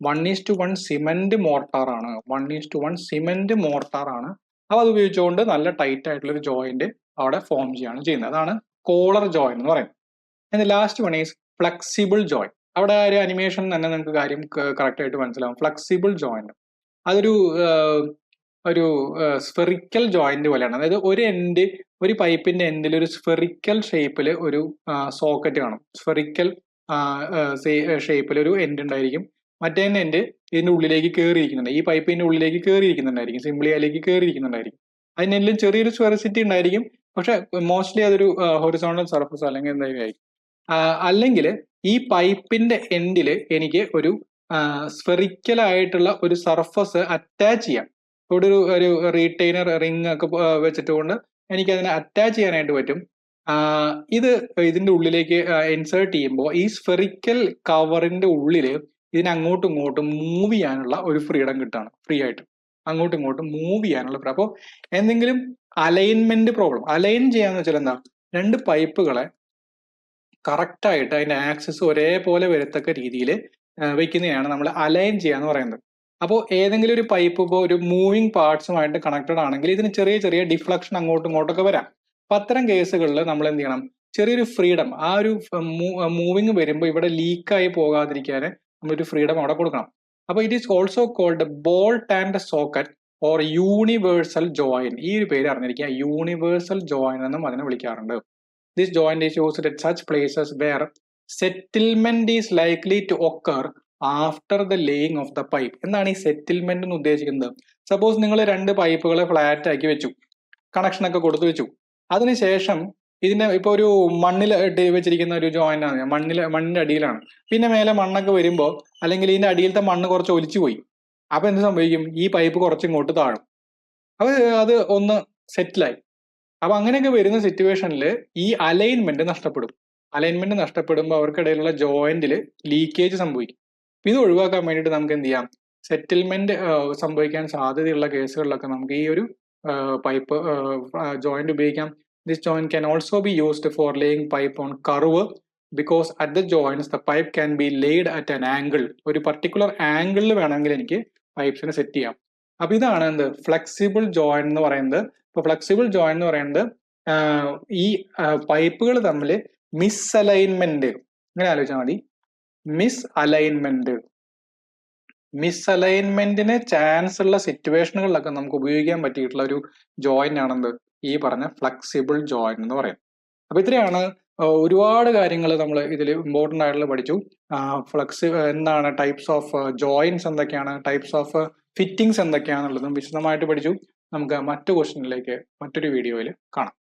1:1 സിമെന്റ് മോർട്ടാർ ആണ്. 1:1 സിമെന്റ് മോർട്ടാർ ആണ്. അപ്പൊ അത് ഉപയോഗിച്ചുകൊണ്ട് നല്ല ടൈറ്റ് ആയിട്ടുള്ള ഒരു ജോയിന്റ് അവിടെ ഫോം ചെയ്യാണ് ചെയ്യുന്നത്. അതാണ് കോളർ ജോയിന്റ് എന്ന് പറയുന്നത്. Last one is flexible joint. അവിടെ ഒരു അനിമേഷൻ തന്നെ നിങ്ങൾക്ക് കാര്യം കറക്റ്റ് ആയിട്ട് മനസ്സിലാവും. ഫ്ലെക്സിബിൾ ജോയിന്റ് അതൊരു ഒരു സ്ഫെറിക്കൽ ജോയിന്റ് പോലെയാണ്. അതായത് ഒരു പൈപ്പിന്റെ എൻഡിൽ ഒരു സ്ഫെറിക്കൽ ഷേപ്പിൽ ഒരു സോക്കറ്റ് കാണും. സ്ഫെറിക്കൽ ഷേപ്പിൽ ഒരു എൻഡ് ഉണ്ടായിരിക്കും. മറ്റേ എൻഡ് ഇതിന്റെ ഉള്ളിലേക്ക് കയറിയിരിക്കുന്നുണ്ട്. ഈ പൈപ്പിന്റെ ഉള്ളിലേക്ക് കയറിയിരിക്കുന്നുണ്ടായിരിക്കും. സിംപ്ലി അതിലേക്ക് കയറിയിരിക്കുന്നുണ്ടായിരിക്കും. അതിനെല്ലാം ചെറിയൊരു സ്ഫെറിസിറ്റി ഉണ്ടായിരിക്കും. പക്ഷെ മോസ്റ്റ്ലി അതൊരു ഹൊറിസോണ്ടൽ സർഫസ് അല്ലെങ്കിൽ എന്തായാലും ആയിരിക്കും. അല്ലെങ്കിൽ ഈ പൈപ്പിന്റെ എൻഡിൽ എനിക്ക് ഒരു സ്ഫെറിക്കൽ ആയിട്ടുള്ള ഒരു സർഫസ് അറ്റാച്ച് ചെയ്യാം. ഇവിടെ ഒരു റീറ്റെയിനർ റിംഗ് ഒക്കെ വെച്ചിട്ടുകൊണ്ട് എനിക്ക് അതിനെ അറ്റാച്ച് ചെയ്യാനായിട്ട് പറ്റും. ഇതിന്റെ ഉള്ളിലേക്ക് ഇൻസേർട്ട് ചെയ്യുമ്പോൾ ഈ സ്ഫെറിക്കൽ കവറിന്റെ ഉള്ളിൽ ഇതിനെ അങ്ങോട്ടും ഇങ്ങോട്ടും മൂവ് ചെയ്യാനുള്ള ഒരു ഫ്രീഡം കിട്ടാണ്. ഫ്രീ ആയിട്ട് അങ്ങോട്ടും ഇങ്ങോട്ടും മൂവ് ചെയ്യാനുള്ള ഫ്രീ. അപ്പോൾ എന്തെങ്കിലും അലൈൻമെന്റ് പ്രോബ്ലം അലൈൻ ചെയ്യാന്ന് വെച്ചാൽ എന്താ, രണ്ട് പൈപ്പുകളെ കറക്റ്റ് ആയിട്ട് അതിന്റെ ആക്സിസ് ഒരേപോലെ വരത്തക്ക രീതിയിൽ വെക്കുന്നതാണ് നമ്മൾ അലൈൻ ചെയ്യാന്ന് പറയുന്നത്. അപ്പോൾ ഏതെങ്കിലും ഒരു പൈപ്പ് ഇപ്പോൾ ഒരു മൂവിങ് പാർട്സുമായിട്ട് കണക്റ്റഡ് ആണെങ്കിൽ ഇതിന് ചെറിയ ചെറിയ ഡിഫ്ലക്ഷൻ അങ്ങോട്ടും ഇങ്ങോട്ടൊക്കെ വരാം. അപ്പൊ അത്തരം കേസുകളിൽ നമ്മൾ എന്ത് ചെയ്യണം, ചെറിയൊരു ഫ്രീഡം, ആ ഒരു മൂവിങ് വരുമ്പോൾ ഇവിടെ ലീക്കായി പോകാതിരിക്കാൻ നമ്മളൊരു ഫ്രീഡം അവിടെ കൊടുക്കണം. അപ്പൊ it is also called bolt and socket or universal joint. ഈ ഒരു പേര് അറിഞ്ഞിരിക്കുക, യൂണിവേഴ്സൽ ജോയിന്റ് എന്നും അതിനെ വിളിക്കാറുണ്ട്. This joint is used at such places where settlement is likely to occur after the laying of the pipe. എന്താണ് ഈ സെറ്റിൽമെന്റ് എന്ന് ഉദ്ദേശിക്കുന്നത്? സപ്പോസ് നിങ്ങൾ രണ്ട് പൈപ്പുകളെ ഫ്ലാറ്റ് ആക്കി വെച്ചു, കണക്ഷൻ ഒക്കെ കൊടുത്തു വെച്ചു. അതിനുശേഷം ഇതിന്റെ ഇപ്പൊ ഒരു മണ്ണിൽ വെച്ചിരിക്കുന്ന ഒരു ജോയിന്റ് ആണ്, മണ്ണിന്റെ അടിയിലാണ്. പിന്നെ മേലെ മണ്ണൊക്കെ വരുമ്പോൾ അല്ലെങ്കിൽ ഇതിന്റെ അടിയിലത്തെ മണ്ണ് കുറച്ച് ഒലിച്ചു പോയി. അപ്പൊ എന്ത് സംഭവിക്കും, ഈ പൈപ്പ് കുറച്ച് ഇങ്ങോട്ട് താഴും. അപ്പൊ അത് ഒന്ന് സെറ്റിലായി. അപ്പൊ അങ്ങനെയൊക്കെ വരുന്ന സിറ്റുവേഷനിൽ ഈ അലൈൻമെന്റ് നഷ്ടപ്പെടും. അലൈൻമെന്റ് നഷ്ടപ്പെടുമ്പോൾ അവർക്കിടയിലുള്ള ജോയിന്റിൽ ലീക്കേജ് സംഭവിക്കും. ഇത് ഒഴിവാക്കാൻ വേണ്ടിയിട്ട് നമുക്ക് എന്ത് ചെയ്യാം, സെറ്റിൽമെന്റ് സംഭവിക്കാൻ സാധ്യതയുള്ള കേസുകളിലൊക്കെ നമുക്ക് ഈ ഒരു പൈപ്പ് ജോയിന്റ് ഉപയോഗിക്കാം. This joint can also be used for laying pipe on curve because at the joints the pipe can be laid at an angle. ഒരു പർട്ടിക്കുലർ ആംഗിളിൽ വേണമെങ്കിൽ എനിക്ക് പൈപ്പ്സിനെ സെറ്റ് ചെയ്യാം. അപ്പൊ ഇതാണ് എന്ത് ഫ്ലെക്സിബിൾ ജോയിന്റ് എന്ന് പറയുന്നത്. ഇപ്പൊ ഫ്ലെക്സിബിൾ ജോയിന്റ് എന്ന് പറയുന്നത് ഈ പൈപ്പുകൾ തമ്മിൽ മിസ്അലൈൻമെന്റ്, ഇങ്ങനെ ആലോചിച്ചാൽ മതി, മിസ്അലൈൻമെന്റിന് ചാൻസ് ഉള്ള സിറ്റുവേഷനുകളിലൊക്കെ നമുക്ക് ഉപയോഗിക്കാൻ പറ്റിയിട്ടുള്ള ഒരു ജോയിന്റ് ആണെന്ത് ഈ പറഞ്ഞ ഫ്ലെക്സിബിൾ ജോയിന്റ് എന്ന് പറയും. അപ്പൊ ഇത്രയാണ് ഒരുപാട് കാര്യങ്ങൾ നമ്മൾ ഇതിൽ ഇമ്പോർട്ടൻ്റ് ആയിട്ടുള്ള പഠിച്ചു. എന്താണ് ടൈപ്സ് ഓഫ് ജോയിന്റ്സ് എന്തൊക്കെയാണ്, ടൈപ്സ് ഓഫ് ഫിറ്റിംഗ്സ് എന്തൊക്കെയാണെന്നുള്ളതും വിശദമായിട്ട് പഠിച്ചു. നമുക്ക് മറ്റു ക്വസ്റ്റ്യനിലേക്ക് മറ്റൊരു വീഡിയോയിൽ കാണാം.